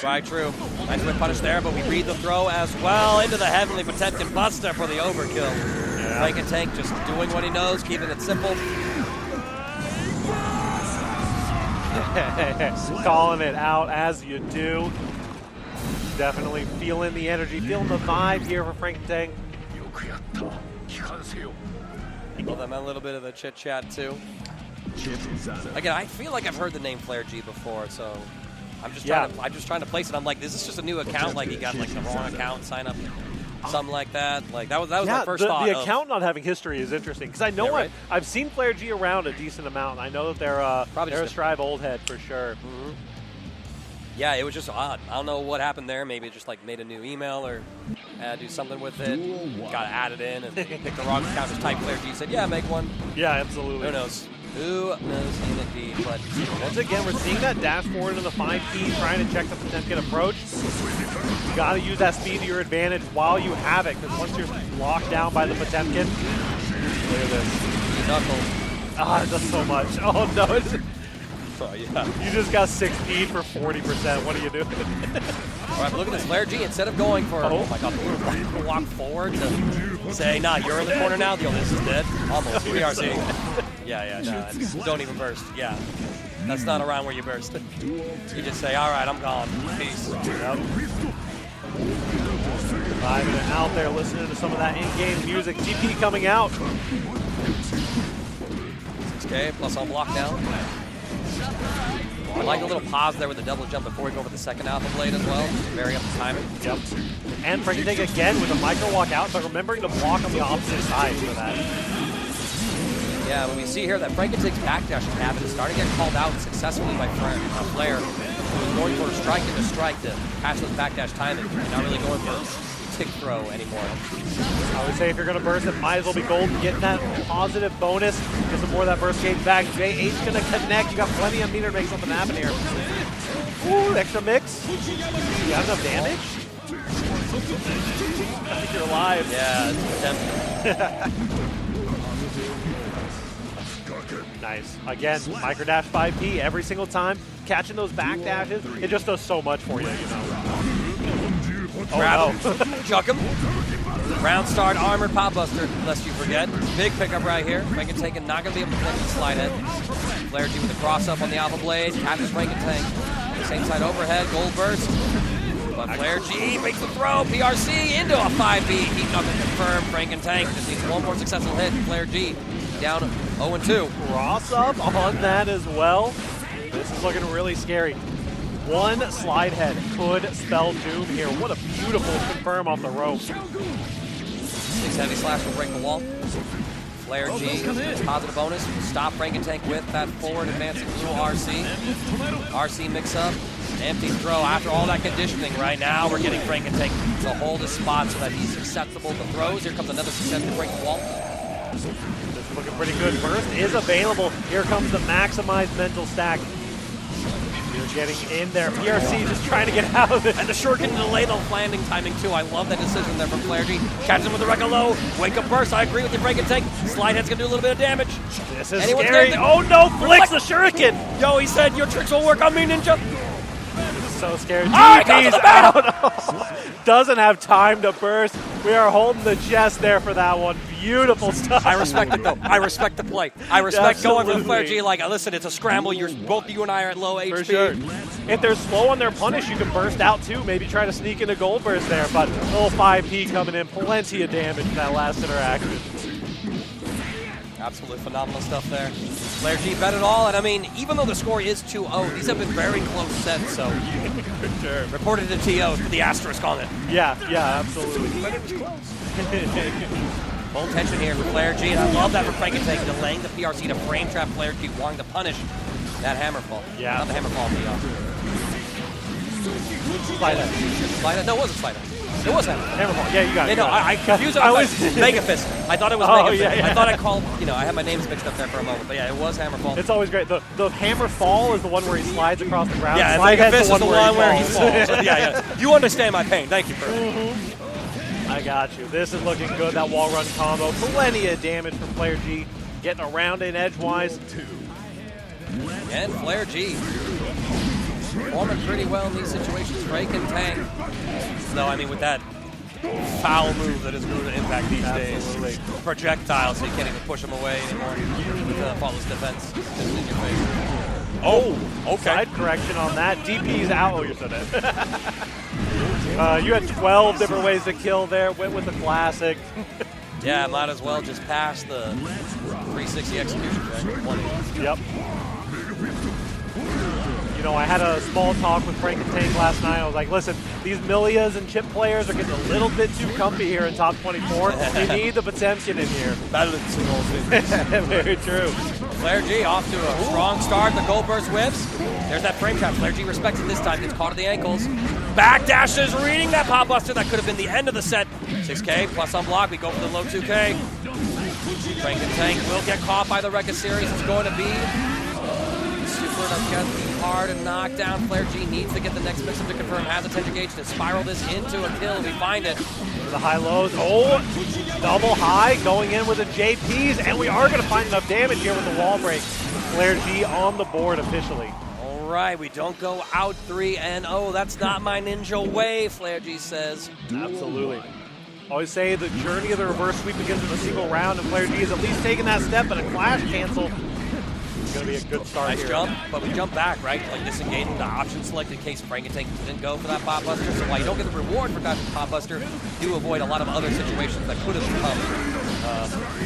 Right, true. Nice whip punish there, but we read the throw as well into the heavenly Potemkin buster for the overkill. Yeah. Frankentank just doing what he knows, keeping it simple. Calling it out as you do. Definitely feeling the energy, feeling the vibe here for Frankentank. Well, that meant a little bit of a chit chat too. Again, I feel like I've heard the name Flare G before, so I'm just trying to place it. I'm like, this is just a new account, like he got like the wrong account sign up, something like that. Like that was my first thought. The account not having history is interesting because I know I've seen Flare G around a decent amount. And I know that they're a Strive old head for sure. Yeah, it was just odd. I don't know what happened there. Maybe it just like made a new email or do something with it. Got added in and picked the wrong account. Just typed Player G. Said, yeah, make one. Yeah, absolutely. Who knows? Who knows indeed. But once again, we're seeing that dash forward into the 5 key, trying to check the Potemkin approach. You got to use that speed to your advantage while you have it, because once you're locked down by the Potemkin, look at this. Knuckle. Ah, it does so much. Oh, no. Oh, yeah. You just got 6 speed for 40%. What are you doing? All right, but look at this. Player G, instead of going for, oh my God, the little walk forward to say, nah, you're in the corner now. This is dead. Almost. PRC. Yeah, no, don't even burst. Yeah. That's not around where you burst. You just say, all right, I'm gone. Peace. Yep. Vibing out there, listening to some of that in-game music. GP coming out. 6K plus on block down. I like a little pause there with the double jump before we go over the second alpha blade as well. Just to vary up the timing. Yep. And Frankentank again with a micro walk out, but remembering to block on the opposite side for that. Yeah, when we see here that Frankentank's backdash habit is starting to get called out successfully by Flair, who is going for a strike into strike to catch those backdash timing. Not really going for tick throw anymore. I would say if you're going to burst, it might as well be golden. Getting that positive bonus, get some more of that burst gauge back. JH going to connect. You got plenty of meter to make something happen here. Ooh, extra mix. You got enough damage? I think you're alive. Yeah, it's tempting. Nice. Again, micro dash 5P every single time. Catching those back dashes, it just does so much for you, you know. Grab him. Chuck him. Round start armor pop buster, lest you forget. Big pickup right here. Frankentank not going to be able to finish the slide head. Flair G with the cross up on the alpha blade. Catches Frankentank. Same side overhead, gold burst. But Flair G makes the throw. PRC into a 5B. Heat knuckle confirmed. Frankentank just needs one more successful hit. Flair G down 0-2. Cross up on that as well. This is looking really scary. One slide head could spell doom here. What a beautiful confirm off the rope. 6 heavy slash will break the wall. Flair G, positive bonus. Stop Frankentank with that forward advancing through RC. RC mix up. Empty throw after all that conditioning. Right now we're getting Frankentank to hold his spot so that he's susceptible to throws. Here comes another success to break the wall. This is looking pretty good. Burst is available. Here comes the maximized mental stack. You're getting in there. PRC just trying to get out of it. And the short can delay the landing timing too. I love that decision there from Flair G. Catches him with the Rekka low. Wake up burst. I agree with you, Frankentank. Slide head's gonna do a little bit of damage. This is scary. Oh no, flicks the shuriken. Yo, he said your tricks will work on me, Ninja. This is so scary. GP's out. Doesn't have time to burst. We are holding the chest there for that one. Beautiful stuff. I respect it though. I respect the play. I respect going for the Flair G. Like, listen, it's a scramble. Both you and I are at low HP. For sure. If they're slow on their punish, you can burst out too. Maybe try to sneak into gold burst there. But little 5P coming in, plenty of damage in that last interaction. Absolutely phenomenal stuff there. Flair G bet it all, and I mean, even though the score is 2-0, these have been very close sets, so For sure. reported to TO for the asterisk on it. Yeah, absolutely. But it was close. Full tension here for Flair G, and I love that for Frankentank, delaying the PRC to frame trap Flair G, wanting to punish that hammerfall. Yeah. Not the hammerfall, the Slide head. slide head. No, it wasn't slide head. It was hammerfall. Hammerfall. Yeah, you got it. No, I confused it. I was Mega Fist. I thought it was Mega Fist. Yeah. I thought I called, I had my names mixed up there for a moment, but yeah, it was hammerfall. It's always great. The hammer fall is the one where he slides across the ground. Yeah, Slide Mega head's Fist is the one where he falls. falls. Yeah. You understand my pain. Thank you for I got you. This is looking good. That wall run combo. Plenty of damage from Flair G. Getting around it edgewise. And Flair G performing pretty well in these situations. Frankentank. No, I mean with that foul move that is going to impact these days. Projectile, so you can't even push them away anymore with faultless defense just in your face. Oh, okay. Side correction on that. DP's out. Oh, you're so dead. You had 12 different ways to kill there. Went with the classic. Yeah, might as well just pass the 360 execution check. Yep. I had a small talk with Frankentank last night. I was like, listen, these Milias and chip players are getting a little bit too comfy here in top 24. You need the Potemkin in here. Balancing all things. Very true. Flair G off to a strong start. The gold burst whips. There's that frame trap. Flare G respects it this time. Gets caught at the ankles. Backdashes, reading that pop buster. That could have been the end of the set. 6K plus on block. We go for the low 2K. Frank and Tank will get caught by the Rekka series. It's going to be super hard and knocked down. Flare G needs to get the next mix-up to confirm. Has a 10 gauge to spiral this into a kill. We find it. The high lows. Oh, double high going in with the JPs, and we are going to find enough damage here with the wall break. Flare G on the board officially. All right, we don't go out 3-0. That's not my ninja way, Flare G says. Absolutely. Always say the journey of the reverse sweep begins with a single round, and Flare G is at least taking that step, but a clash cancel. It's going to be a good start nice here. Jump, but we jump back, right? Like disengaging the option select in case Frankentank didn't go for that pop buster. So while you don't get the reward for that pop buster, you do avoid a lot of other situations that could have come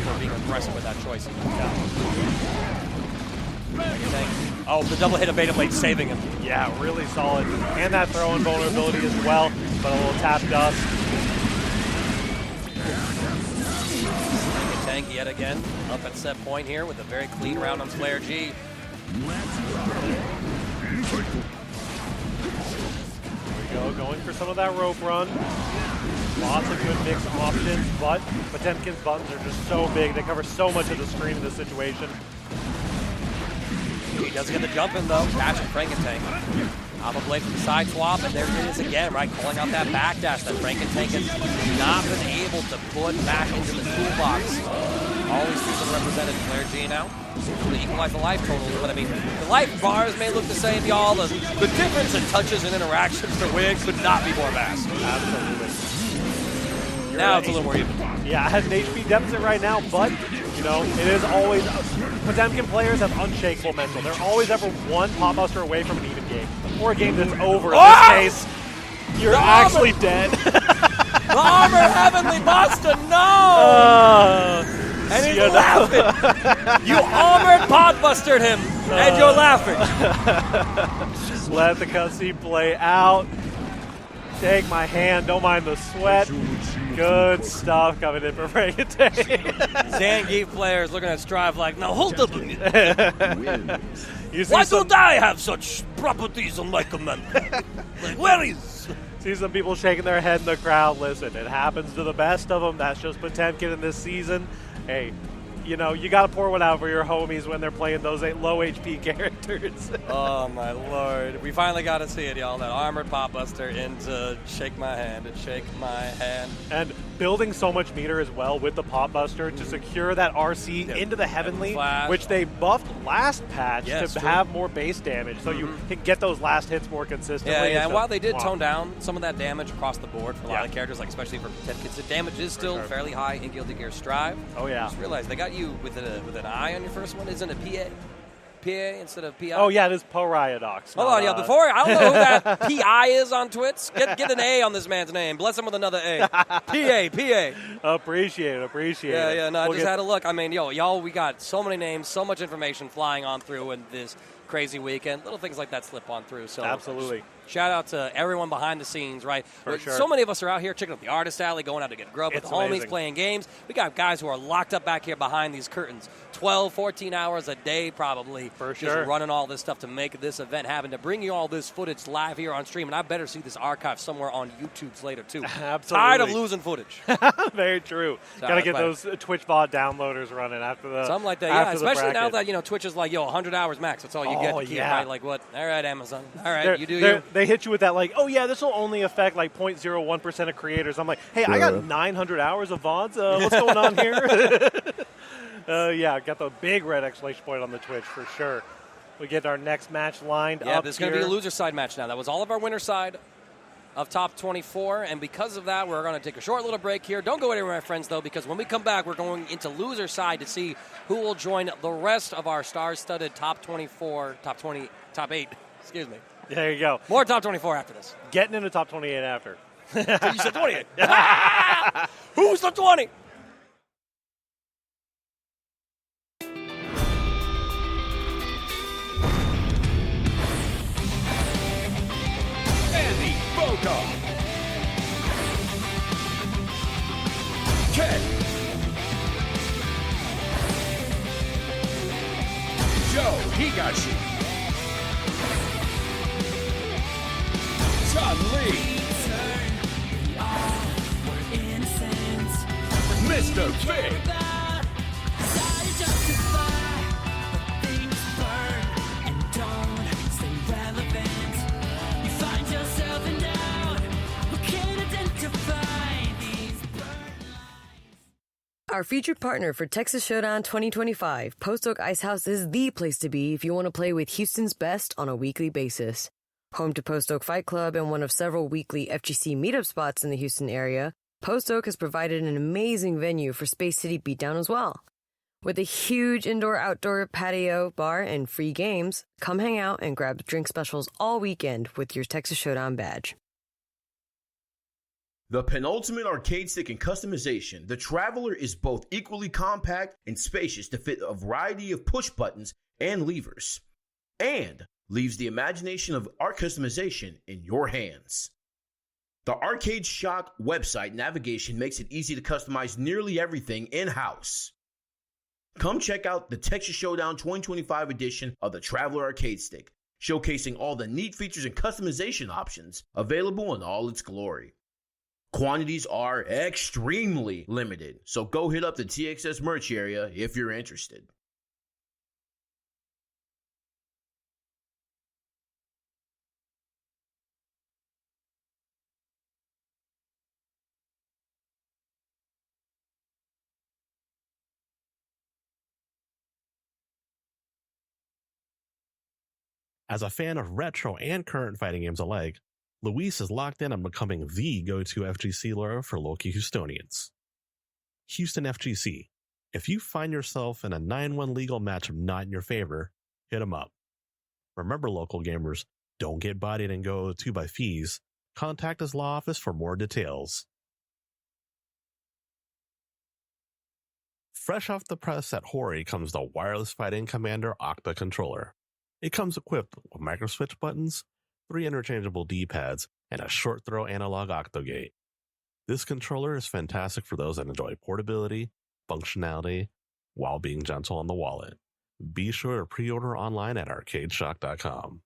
for being aggressive with that choice. Oh, the double hit of Beta Blade saving him. Yeah, really solid. And that throw-in vulnerability as well, but a little tap dust. Tank yet again up at set point here with a very clean round on Flare G. There we go, going for some of that rope run. Lots of good mix options, but Potemkin's buttons are just so big. They cover so much of the screen in this situation. He doesn't get the jump in though. Catching Frankentank. Alpha Blade from the side swap, and there it is again, right? Calling out that backdash that Frankentank has not been able to put back into the toolbox. Always choosing represented Flare G now. To equalize the life totals, but I mean, the life bars may look the same, y'all. The difference in touches and interactions for Wig could not be more vast. Absolutely. Now it's a little more even. Yeah, it has an HP deficit right now, but, you know, it is always... Potemkin players have unshakable mental. They're always ever one pop buster away from an even game. Or a game that's over. In this case, you're actually dead. The Armor Heavenly Buster, no! And he's laughing. You armored pot bustered him, and you're laughing. Let the cutscene play out. Take my hand, don't mind the sweat. Good stuff coming in for Frankentank. Zangief players looking at Strive like, now hold up a minute. Why some, don't I have such properties on my command? Like, where is... See some people shaking their head in the crowd. Listen, it happens to the best of them. That's just Potemkin in this season. Hey, you know, you got to pour one out for your homies when they're playing those low HP characters. Oh, my Lord. We finally got to see it, y'all. That armored pop buster into Shake My Hand and Shake My Hand. And building so much meter as well with the pop buster to secure that RC into the Heavenly, which they buffed last patch to have more base damage, so you can get those last hits more consistently. Yeah, and while they did tone down some of that damage across the board for a lot of characters, like especially for Potemkin, the damage is still fairly high in Guilty Gear Strive. Oh, yeah. I just realized they got you with an I on your first one. Isn't it PA? PA instead of PI? Oh, yeah, it is Poriodox. Hold on, y'all. Before, I don't know who that PI is on Twitch. Get an A on this man's name. Bless him with another A. PA. Appreciate it. Yeah, no, I just had to look. I mean, y'all, we got so many names, so much information flying on through in this crazy weekend. Little things like that slip on through. So absolutely. Shout out to everyone behind the scenes, right? For sure. So many of us are out here checking out the artist alley, going out to get grub with the homies, playing games. We got guys who are locked up back here behind these curtains, 12, 14 hours a day probably. For sure. Just running all this stuff to make this event happen, to bring you all this footage live here on stream. And I better see this archive somewhere on YouTube's later, too. Absolutely. Tired of losing footage. Very true. Got to get those Twitch bot downloaders running after the... Something like that, yeah. Especially now that, Twitch is like, 100 hours max. That's all you get to keep, right? Like, what? All right, Amazon. All right, you do you. They hit you with that, like, oh, yeah, this will only affect, like, 0.01% of creators. I'm like, hey, I got 900 hours of VODs. What's going on here? Yeah, got the big red exclamation point on the Twitch for sure. We get our next match lined up. Yeah, this is going to be a loser side match now. That was all of our winner side of top 24, and because of that, we're going to take a short little break here. Don't go anywhere, my friends, though, because when we come back, we're going into loser side to see who will join the rest of our star-studded top 24, top 8, excuse me. There you go. More top 24 after this. Getting into top 28 after. You said 28. Who's the 20? Andy Bogart. Ken. Joe Higashi. Lee, Mr. Big, Our featured partner for Texas Showdown 2025, Post Oak Ice House is the place to be if you want to play with Houston's best on a weekly basis. Home to Post Oak Fight Club and one of several weekly FGC meetup spots in the Houston area, Post Oak has provided an amazing venue for Space City Beatdown as well. With a huge indoor-outdoor patio, bar, and free games, come hang out and grab drink specials all weekend with your Texas Showdown badge. The penultimate arcade stick in customization, the Traveler is both equally compact and spacious to fit a variety of push buttons and levers, and leaves the imagination of art customization in your hands. The Arcade Shock website navigation makes it easy to customize nearly everything in-house. Come check out the Texas Showdown 2025 edition of the Traveler Arcade Stick, showcasing all the neat features and customization options available in all its glory. Quantities are extremely limited, so go hit up the TXS merch area if you're interested. As a fan of retro and current fighting games alike, Luis is locked in on becoming the go-to FGC lure for local Houstonians. Houston FGC. If you find yourself in a 9-1 legal matchup not in your favor, hit them up. Remember, local gamers, don't get bodied and go to by fees. Contact his law office for more details. Fresh off the press at Hori comes the Wireless Fighting Commander Octa controller. It comes equipped with microswitch buttons, 3 interchangeable D-pads, and a short throw analog octogate. This controller is fantastic for those that enjoy portability, functionality, while being gentle on the wallet. Be sure to pre-order online at arcadeshock.com.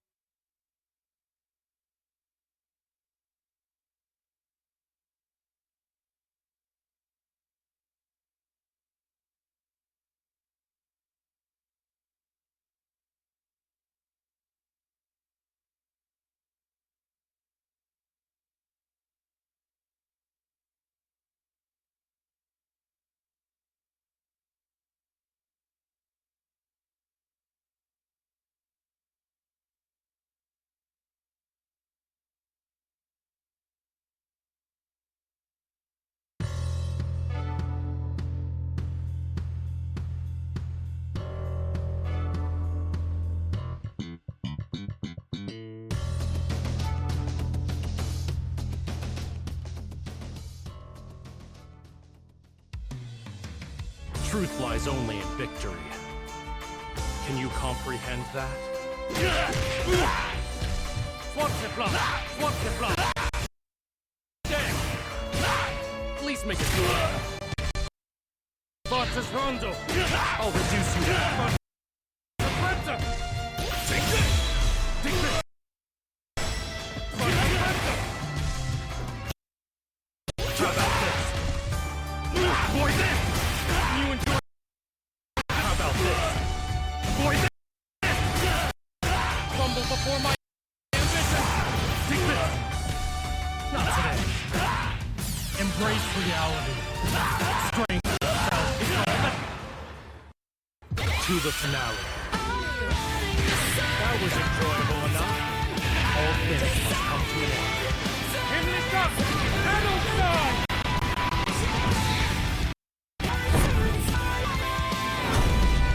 Truth lies only in victory. Can you comprehend that? Please make it good. Forces Rondo. I'll reduce you. Take this! Take this! How about this? Poison! You enjoy. How about this? Poison! Crumble before my ambition! Take this! Not today. Embrace reality. Strength to the finale. That was enjoyable enough. All things must come to an end. In the dust! Hamilton!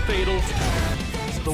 Fatal to the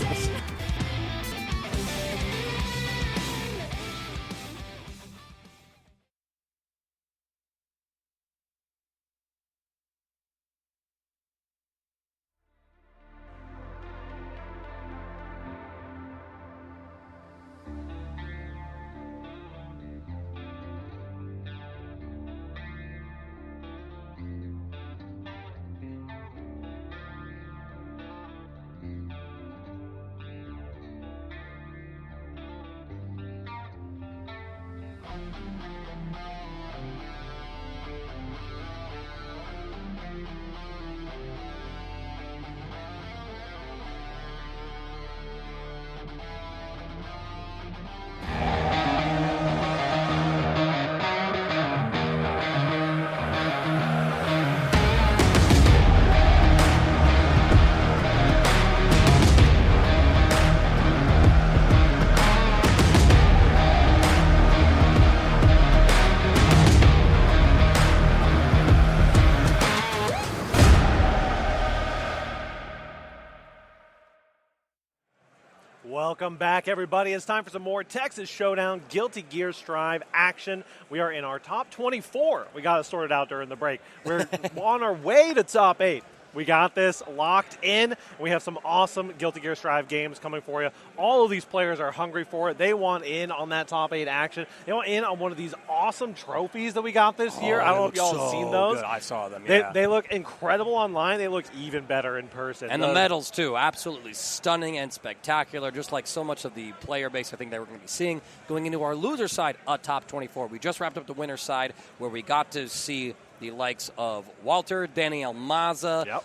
Welcome back, everybody. It's time for some more Texas Showdown Guilty Gear Strive action. We are in our top 24. We got it sorted out during the break. We're on our way to top 8. We got this locked in. We have some awesome Guilty Gear Strive games coming for you. All of these players are hungry for it. They want in on that top 8 action. They want in on one of these awesome trophies that we got this year. I don't know if y'all have seen those. Good. I saw them, yeah. They look incredible online. They look even better in person. And the medals, too. Absolutely stunning and spectacular, just like so much of the player base I think that we're going to be seeing going into our loser side, top 24. We just wrapped up the winner side where we got to see the likes of Walter, Daniel Maza,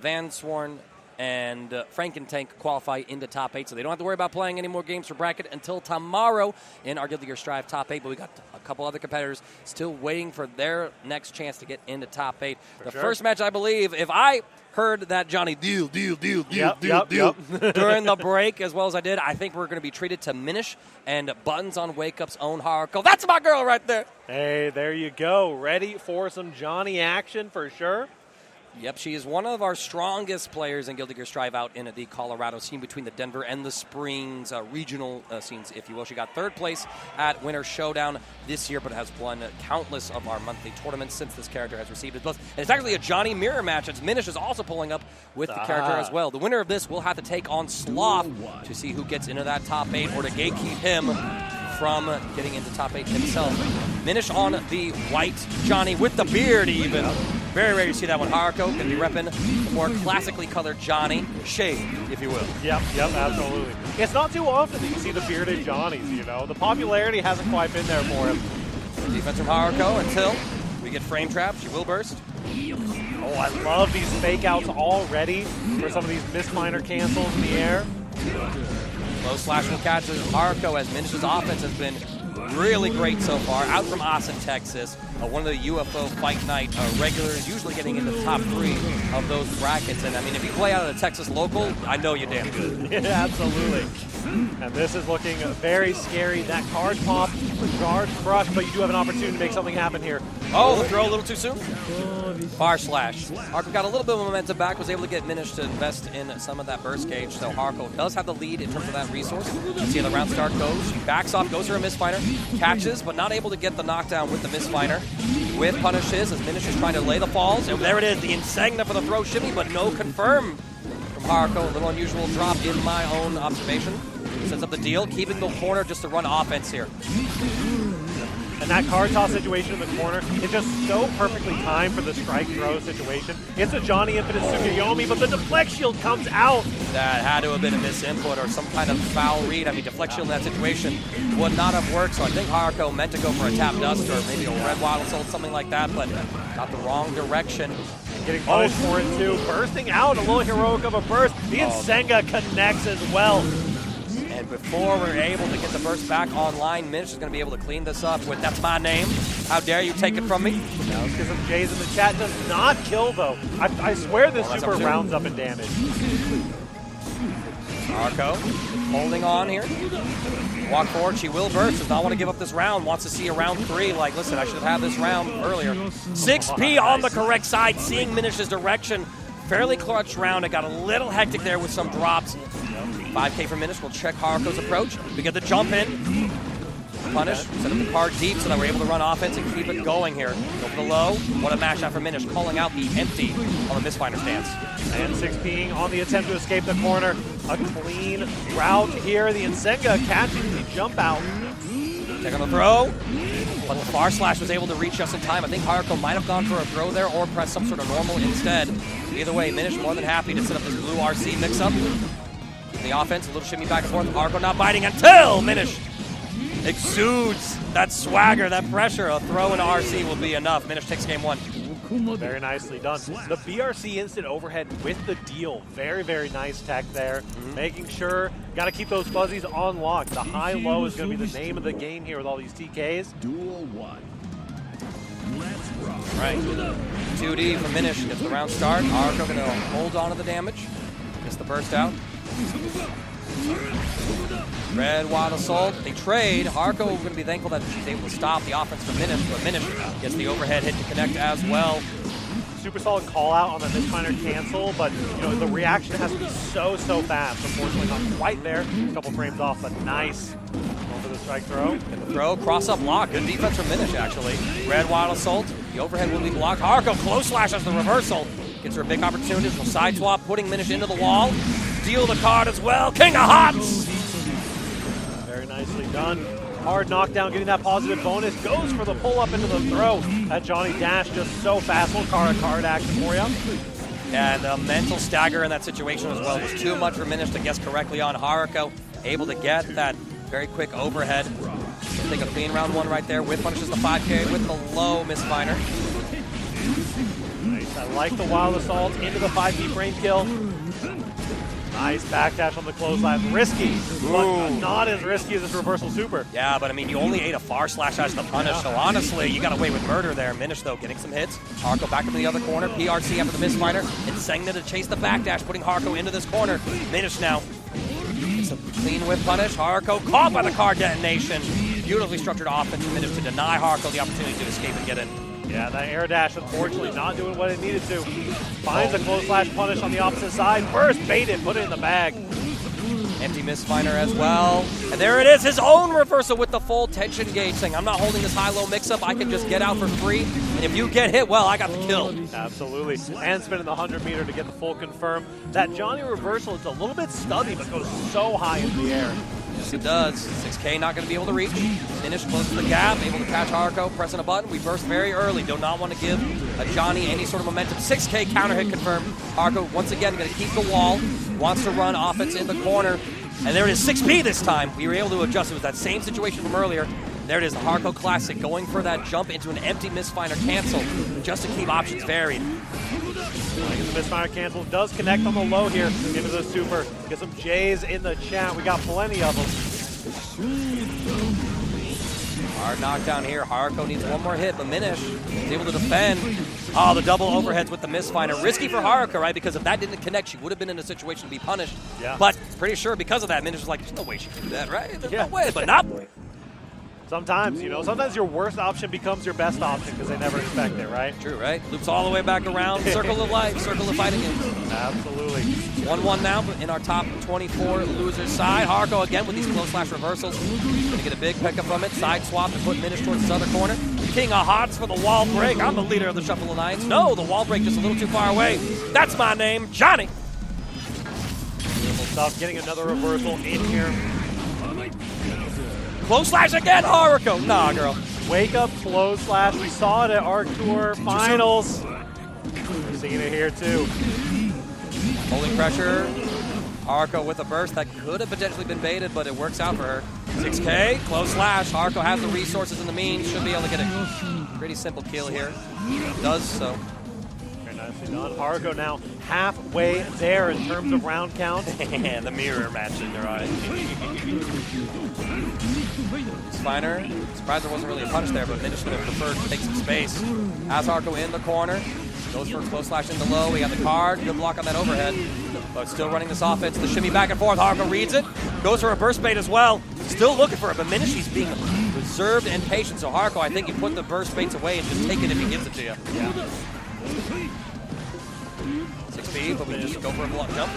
Van Sworn, and Frankentank qualify into top 8, so they don't have to worry about playing any more games for bracket until tomorrow in our Guilty Gear Strive top 8. But we got a couple other competitors still waiting for their next chance to get into top 8. The first match, I believe, if I heard that Johnny deal during the break as well as I did, I think we're going to be treated to Minish and Buttons on Wake Up's own Haruko. That's my girl right there. Hey, there you go. Ready for some Johnny action for sure. Yep, she is one of our strongest players in Guilty Gear Strive out in the Colorado scene between the Denver and the Springs regional scenes, if you will. She got 3rd place at Winter Showdown this year, but has won countless of our monthly tournaments since this character has received it. And it's actually a Johnny mirror match, as Minish is also pulling up with the character as well. The winner of this will have to take on Sloth to see who gets into that top 8 or to gatekeep him from getting into top 8 himself. Minish on the white Johnny with the beard even. Very rare to see that one. Haruko going to be repping the more classically colored Johnny, shaved, if you will. Yep, absolutely. It's not too often that you see the bearded Johnnies, you know. The popularity hasn't quite been there for him. Defense from Haruko until we get frame trap. She will burst. Oh, I love these fake outs already for some of these misminer cancels in the air. Low slash will catch Haruko as Minish's offense has been really great so far. Out from Austin, Texas. One of the UFO Fight Night regulars, usually getting into the top 3 of those brackets. And I mean, if you play out of the Texas local, I know you're damn good. Yeah, absolutely. And this is looking very scary. That card pop, guard crush, but you do have an opportunity to make something happen here. Oh, the throw a little too soon. Bar slash. Haruko got a little bit of momentum back, was able to get Minish to invest in some of that burst gauge. So Haruko does have the lead in terms of that resource. Let's see how the round start goes. She backs off, goes for a misfiner, catches, but not able to get the knockdown with the misfiner. With punishes as Minish is trying to lay the falls. And there it is, the Insegna for the throw shimmy, but no confirm from Haruko. A little unusual drop in my own observation. Sets up the deal, keeping the corner just to run offense here. And that card toss situation in the corner is just so perfectly timed for the strike throw situation. It's a Johnny Infinite Tsukuyomi, but the deflect shield comes out. That had to have been a misinput or some kind of foul read. I mean, deflect shield in that situation would not have worked. So I think Haruko meant to go for a tap dust or maybe a red waddle soul, something like that, but got the wrong direction. Getting punished for it too. Bursting out, a little heroic of a burst. The Insenga connects as well. And before we're able to get the burst back online, Minish is going to be able to clean this up with "That's my name. How dare you take it from me?" Now let's get some J's in the chat. Does not kill though. I swear this super rounds up in damage. Haruko holding on here. Walk forward. She will burst. Does not want to give up this round. Wants to see a round 3. Like, listen, I should have had this round earlier. 6P on the correct side. Seeing Minish's direction. Fairly clutch round. It got a little hectic there with some drops. 5K for Minish. We'll check Haruko's approach. We get the jump in. Punish. Set up the card deep so that we're able to run offense and keep it going here. Go for the low. What a mash out for Minish. Calling out the empty on the misfinder stance. And 6P on the attempt to escape the corner. A clean route here. The Insenga catching the jump out. Check on the throw. But the far slash was able to reach just in time. I think Haruko might have gone for a throw there or press some sort of normal instead. Either way, Minish more than happy to set up this blue RC mix-up. The offense, a little shimmy back and forth. Haruko not biting until Minish exudes that swagger, that pressure. A throw into RC will be enough. Minish takes game 1. Very nicely done. The BRC instant overhead with the deal. Very, very nice tech there. Making sure, got to keep those fuzzies on lock. The high-low is going to be the name of the game here with all these TKs. Duel 1. Let's rock. Right. 2D for Minish. Gets the round start. Haruko going to hold on to the damage. Gets the burst out. Red Wild Assault. They trade. Haruko going to be thankful that she's able to stop the offense from Minish, but Minish gets the overhead hit to connect as well. Super solid call out on the Mistminer cancel, but the reaction has to be so fast. Unfortunately, not quite there. A couple frames off, but nice. Over the strike throw. Get the throw, cross up block. Good defense from Minish, actually. Red Wild Assault. The overhead will be blocked. Haruko close slash as the reversal. Gets her a big opportunity. She'll side swap, putting Minish into the wall. Deal the card as well. King of Hots! Very nicely done. Hard knockdown, getting that positive bonus. Goes for the pull up into the throw. That Johnny Dash just so fast. We'll card action for you. Yeah, and the mental stagger in that situation as well was too much for Minish to guess correctly on. Haruko able to get that very quick overhead. She'll take a clean round 1 right there. With punishes the 5K with the low Mistminer. Nice. I like the Wild Assault into the 5D frame kill. Nice backdash on the clothesline. Risky, but not as risky as this reversal super. Yeah, but I mean, you only ate a far slash as the punish, so honestly, you got away with murder there. Minish, though, getting some hits. Haruko back into the other corner. PRC after the Mistminer. And Sengna to chase the backdash, putting Haruko into this corner. Minish now. It's a clean whip punish. Haruko caught by the card detonation. Beautifully structured offense from Minish to deny Haruko the opportunity to escape and get in. Yeah, that air dash, unfortunately, not doing what it needed to. Finds a close slash punish on the opposite side. Burst, bait it, put it in the bag. Empty Mistminer as well. And there it is, his own reversal with the full tension gauge, saying, I'm not holding this high-low mix-up. I can just get out for free. And if you get hit, well, I got the kill. Absolutely. And spinning the 100-meter to get the full confirm. That Johnny reversal is a little bit stubby, but goes so high in the air. Yes, it does. 6K not going to be able to reach. Minish close to the gap, able to catch Haruko, pressing a button. We burst very early. Do not want to give a Johnny any sort of momentum. 6K counter hit confirmed. Haruko, once again, going to keep the wall. Wants to run offense in the corner. And there it is, 6P this time. We were able to adjust. It was that same situation from earlier. There it is, the Haruko Classic, going for that jump into an empty Mistminer cancel, just to keep options varied. The Mistminer cancel does connect on the low here into the super. Get some J's in the chat. We got plenty of them. Hard knockdown here. Haruko needs one more hit, but Minish is able to defend. Oh, the double overheads with the Mistminer. Risky for Haruko, right? Because if that didn't connect, she would have been in a situation to be punished. Yeah. But pretty sure because of that, Minish was like, there's no way she could do that, right? There's no way, but not. Sometimes, sometimes your worst option becomes your best option because they never expect it, right? True, right? Loops all the way back around. Circle of life, circle of fighting games. Absolutely. 1-1 now in our top 24 losers side. Haruko again with these close slash reversals. Gonna get a big pickup from it. Side swap to put Minish towards his other corner. King of Hots for the wall break. I'm the leader of the Shuffle Alliance. No, the wall break just a little too far away. That's my name, Johnny. Beautiful stuff. Getting another reversal in here. Close slash again, Haruko. Nah, girl. Wake up, close slash. We saw it at Arc Tour Finals. We're seeing it here too. Holding pressure. Haruko with a burst that could have potentially been baited, but it works out for her. 6K, close slash. Haruko has the resources and the means. Should be able to get a pretty simple kill here. Does so. Very nicely done. Haruko now halfway there in terms of round count. And the mirror match in their eyes. Spiner, surprised there wasn't really a punch there, but Minish would have preferred to take some space. Has Haruko in the corner. Goes for a close slash into low. We got the card. Good block on that overhead. But still running this offense. The shimmy back and forth. Haruko reads it. Goes for a burst bait as well. Still looking for it, but Minish, he's being reserved and patient. So Haruko, I think you put the burst baits away and just take it if he gives it to you. Yeah. 6B, but we just go for a block jump.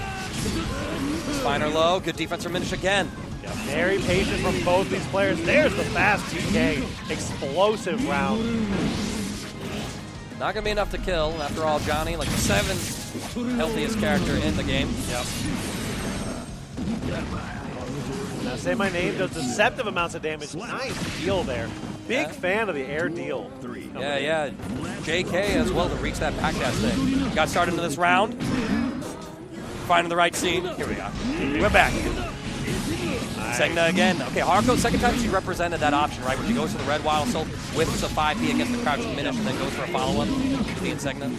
Spiner low. Good defense from Minish again. Yeah, very patient from both these players. There's the fast TK. Explosive round. Not going to be enough to kill. After all, Johnny, like the 7th healthiest character in the game. Yep. Now, Say My Name does deceptive amounts of damage. Nice deal there. Big fan of the air deal. Yeah. JK as well to reach that backdash thing. Got started into this round. Finding the right scene. Here we are. We're back. Segna again. Okay, Haruko, second time she represented that option, right? When she goes for the red wild assault, whiffs a 5P against the crouching Minish, and then goes for a follow-up with the Insegna.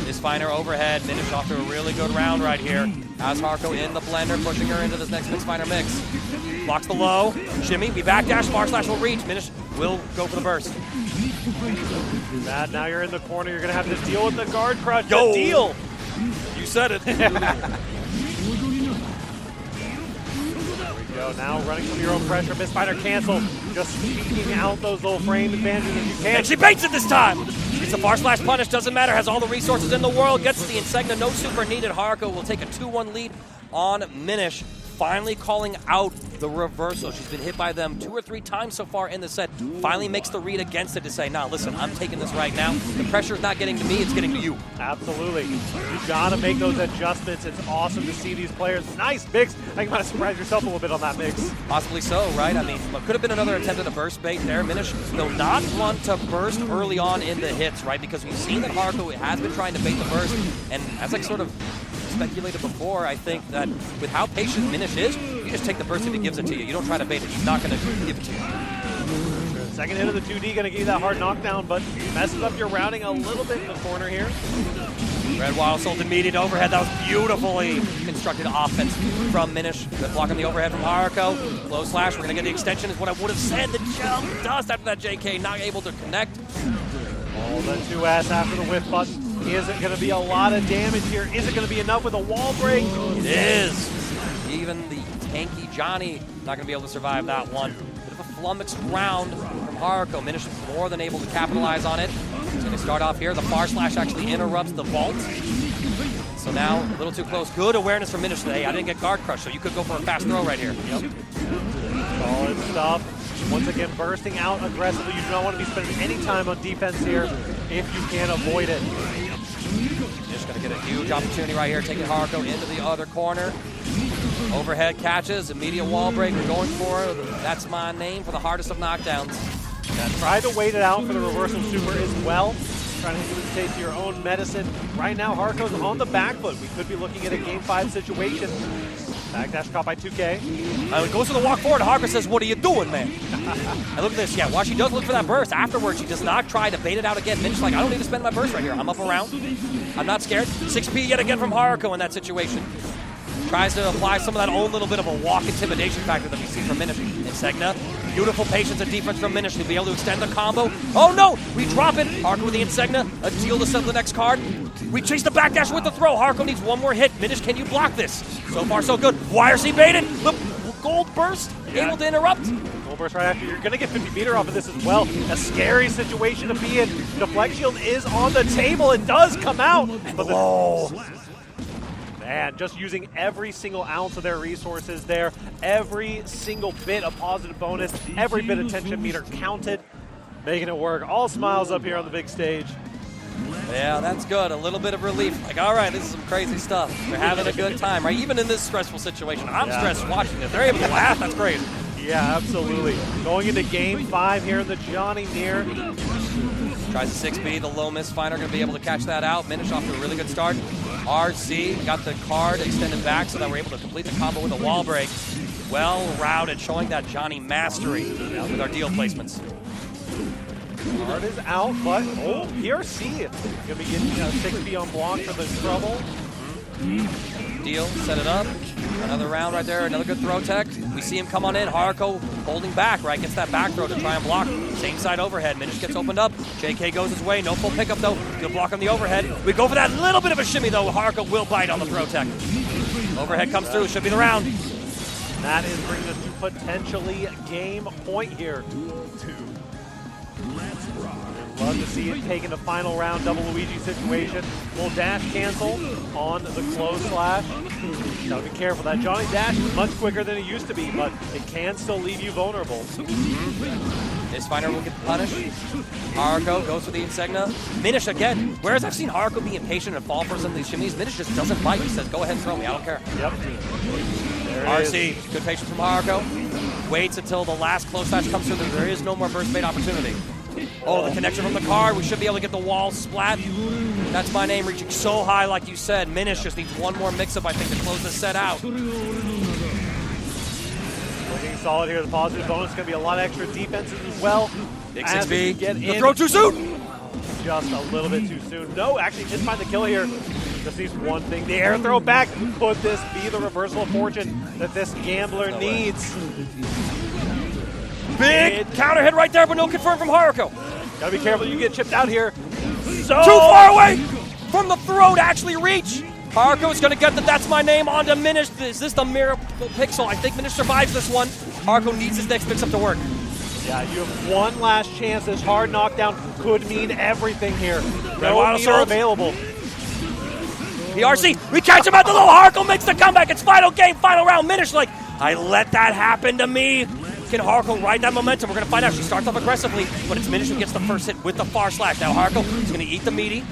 This Finer overhead. Minish off to a really good round right here. As Haruko in the blender, pushing her into this next Mix Finer mix. Blocks the low. Shimmy, we backdash, far slash will reach. Minish will go for the burst. Matt, now you're in the corner. You're going to have to deal with the guard crush. Yo. The deal. You said it. Go now, running some hero pressure. Mistfinder cancel. Just sneaking out those little frame advantages as you can. And she baits it this time. Gets a far slash punish, doesn't matter, has all the resources in the world, gets the Insegna, no super needed. Haruko will take a 2-1 lead on Minish, finally calling out the reversal. She's been hit by them 2 or 3 times so far in the set. Finally makes the read against it to say, nah, listen, I'm taking this right now. The pressure's not getting to me, it's getting to you. Absolutely. You gotta make those adjustments. It's awesome to see these players. Nice mix. I think you might have surprised yourself a little bit on that mix. Possibly so, right? I mean, could have been another attempt at a burst bait there. Minish will not want to burst early on in the hits, right? Because we've seen that Haruko has been trying to bait the burst, and as I sort of speculated before, I think that with how patient Minish is, you just take the burst if he gives it to you. You don't try to bait it. He's not going to give it to you. Second hit of the 2D going to give you that hard knockdown, but messes up your routing a little bit in the corner here. Red Wild Assault immediate overhead. That was beautifully constructed offense from Minish. Good block on the overhead from Haruko. Low slash. We're going to get the extension is what I would have said. The jump dust after that JK. Not able to connect. Oh, the 2S after the whiff button. Isn't going to be a lot of damage here. Is it going to be enough with a wall break? It is. Even the tanky Johnny not going to be able to survive that one. Bit of a flummoxed round from Haruko. Minish more than able to capitalize on it. He's going to start off here. The far slash actually interrupts the vault. So now, a little too close. Good awareness from Minish. Hey, I didn't get guard crush, so you could go for a fast throw right here. Yep. Solid stuff. Once again, bursting out aggressively. You do not want to be spending any time on defense here if you can avoid it. Just going to get a huge opportunity right here, taking Haruko into the other corner. Overhead catches, immediate wall break. We're going for that's my name for the hardest of knockdowns. Yeah, try to wait it out for the reversal super as well. Trying to taste your own medicine. Right now, Haruko's on the back foot. We could be looking at a Game 5 situation. Backdash caught by 2K. It goes to the walk forward. Haruko says, what are you doing, man? And look at this. Yeah, while she does look for that burst, afterwards she does not try to bait it out again. Minish like, I don't need to spend my burst right here. I'm up around. I'm not scared. 6P yet again from Haruko in that situation. Tries to apply some of that own little bit of a walk intimidation factor that we see from Minish. Insegna, beautiful patience and defense from Minish. He'll be able to extend the combo. Oh no, we drop it. Haruko with the Insegna, a deal to settle the next card. We chase the backdash with the throw. Haruko needs one more hit. Minish, can you block this? So far, so good. YRC baited. The gold burst, able to interrupt. Gold burst right after. You're going to get 50 meter off of this as well. A scary situation to be in. Deflect shield is on the table. It does come out. But man, just using every single ounce of their resources there. Every single bit of positive bonus. Every bit of tension meter counted. Making it work. All smiles up here on the big stage. Yeah, that's good. A little bit of relief. Like, all right, this is some crazy stuff. They're having a good time, right? Even in this stressful situation. I'm stressed watching this. They're able to laugh. That's great. Yeah, absolutely. Going into Game 5 here in the Johnny near. Tries a 6B. The low miss Finer going to be able to catch that out. Minish off to a really good start. RC got the card extended back so that we're able to complete the combo with a wall break. Well routed, showing that Johnny mastery with our deal placements. Card is out, but PRC gonna be getting 6B on block for the trouble. Deal, set it up. Another round right there, another good throw tech. We see him come on in. Haruko holding back, right? Gets that back throw to try and block. Same side overhead. Minish gets opened up. JK goes his way. No full pickup though. Good block on the overhead. We go for that little bit of a shimmy though. Haruko will bite on the throw tech. Overhead comes through. Should be the round. That is bringing us to potentially game point here. Love to see it taking the final round double Luigi situation. Will dash cancel on the close slash. Gotta be careful. That Johnny dash is much quicker than it used to be, but it can still leave you vulnerable. This fighter will get punished. Haruko goes for the Insegna. Minish again. Whereas I've seen Haruko be impatient and fall for some of these shimmies, Minish just doesn't bite. He says, go ahead and throw me. I don't care. Yep. RC, good patience from Haruko. Waits until the last close slash comes through. There is no more burst bait opportunity. Oh, the connection from the card. We should be able to get the wall splat. That's my name, reaching so high, like you said. Minish just needs one more mix-up, I think, to close this set out. Looking solid here. The positive bonus is going to be a lot of extra defenses as well. Big As we 6B. get The in throw too soon. just a little bit too soon. No, actually did find the kill here. Just needs one thing. The air throw back. Could this be the reversal of fortune that this gambler needs? Big counter hit right there, but no confirm from Haruko. Gotta be careful. You get chipped out here. So Too far away from the throw to actually reach. Haruko is going to get the That's My Name on Diminish. Is this the Miracle Pixel? I think Minish survives this one. Haruko needs his next mix-up to work. Yeah, you have one last chance. This hard knockdown could mean everything here. No Wild meter Assault. available. PRC, we catch him at the low. Haruko makes the comeback. It's final game, final round. Minish like, I let that happen to me. Can Haruko ride that momentum? We're going to find out. She starts off aggressively, but it's Minish who gets the first hit with the far slash. Now Haruko is going to eat the meaty.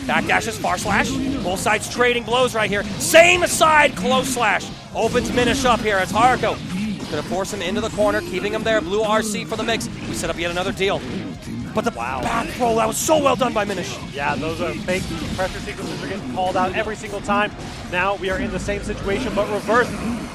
Backdashes, far slash. Both sides trading blows right here. Same side, close slash. Opens Minish up here as Haruko. Going to force him into the corner, keeping him there. Blue RC for the mix. We set up yet another deal. But the back throw, that was so well done by Minish. Yeah, those are fake pressure sequences are getting called out every single time. Now we are in the same situation, but reverse.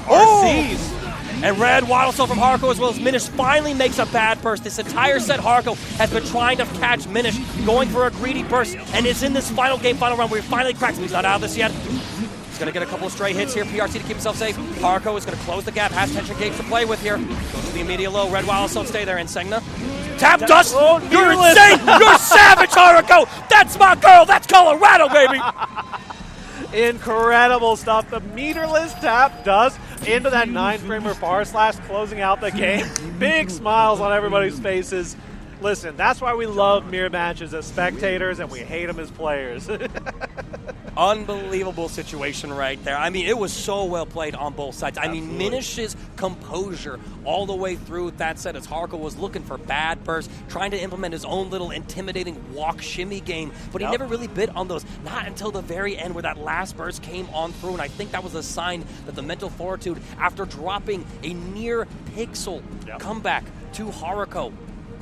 RCs. And red waddle cell from Haruko as well as Minish finally makes a bad burst. This entire set, Haruko has been trying to catch Minish, going for a greedy burst, and it's in this final game, final round where he finally cracks him. He's not out of this yet. He's going to get a couple of stray hits here. PRC to keep himself safe. Haruko is going to close the gap, has tension gauge to play with here. Goes to the immediate low. Red waddle cell, stay there. And Segna. Tap dust! You're insane! You're savage, Haruko! That's my girl! That's Colorado, baby! Incredible stuff. The meterless tap dust into that 9-framer bar slash, closing out the game. Big smiles on everybody's faces. Listen, that's why we love mirror matches as spectators and we hate them as players. Unbelievable situation right there. I mean, it was so well played on both sides. Absolutely. I mean, Minish's composure all the way through that set as Haruko was looking for bad bursts, trying to implement his own little intimidating walk shimmy game, but he never really bit on those. Not until the very end where that last burst came on through, and I think that was a sign that the mental fortitude, after dropping a near pixel comeback to Haruko,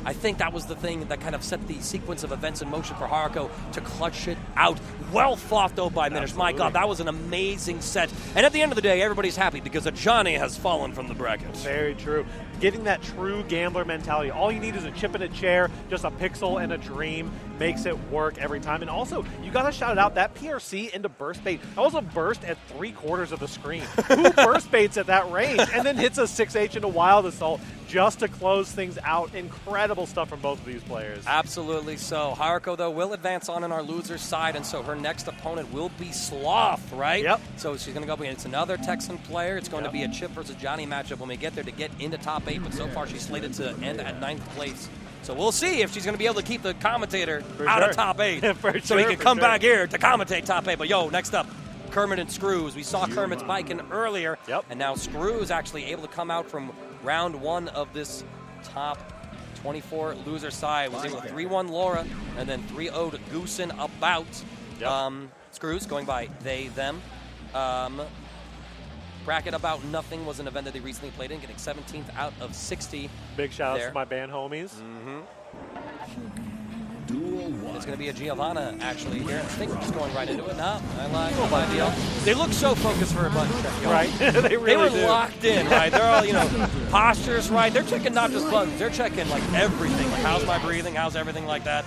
I think that was the thing that kind of set the sequence of events in motion for Haruko to clutch it out. Well fought, though, by Minish. My God, that was an amazing set. And at the end of the day, everybody's happy because a Johnny has fallen from the brackets. Very true. Getting that true gambler mentality. All you need is a chip in a chair, just a pixel and a dream. Makes it work every time. And also, you got to shout it out, that PRC into burst bait. That was a burst at 3/4 of the screen. Who burst baits at that range and then hits a 6H into Wild Assault just to close things out? Incredible stuff from both of these players. Absolutely so. Haruko, though, will advance on our loser's side, and so her next opponent will be Sloth, right? Yep. So she's going to go up against another Texan player. It's going to be a Chip versus Johnny matchup when we get there to get into top 8, but so far she's slated to end at 9th place. So we'll see if she's going to be able to keep the commentator out of top 8 so he can come back here to commentate top 8. But, yo, next up, Kermit and Screws. We saw Kermit's biking earlier, and now Screws actually able to come out from round 1 of this top 24 loser side. Was able to 3-1 Laura and then 3-0'd Goosen about. Screws going by they, them. Bracket About Nothing was an event that they recently played in, getting 17th out of 60. Big shout out to my band homies. It's going to be a Giovanna actually here. I think we're just going right into it. No, I lied. No big deal. They look so focused for a button check. Right. They were do. locked in, right? They're all, postures right. They're checking not just buttons. They're checking like everything. Like how's my breathing? How's everything like that?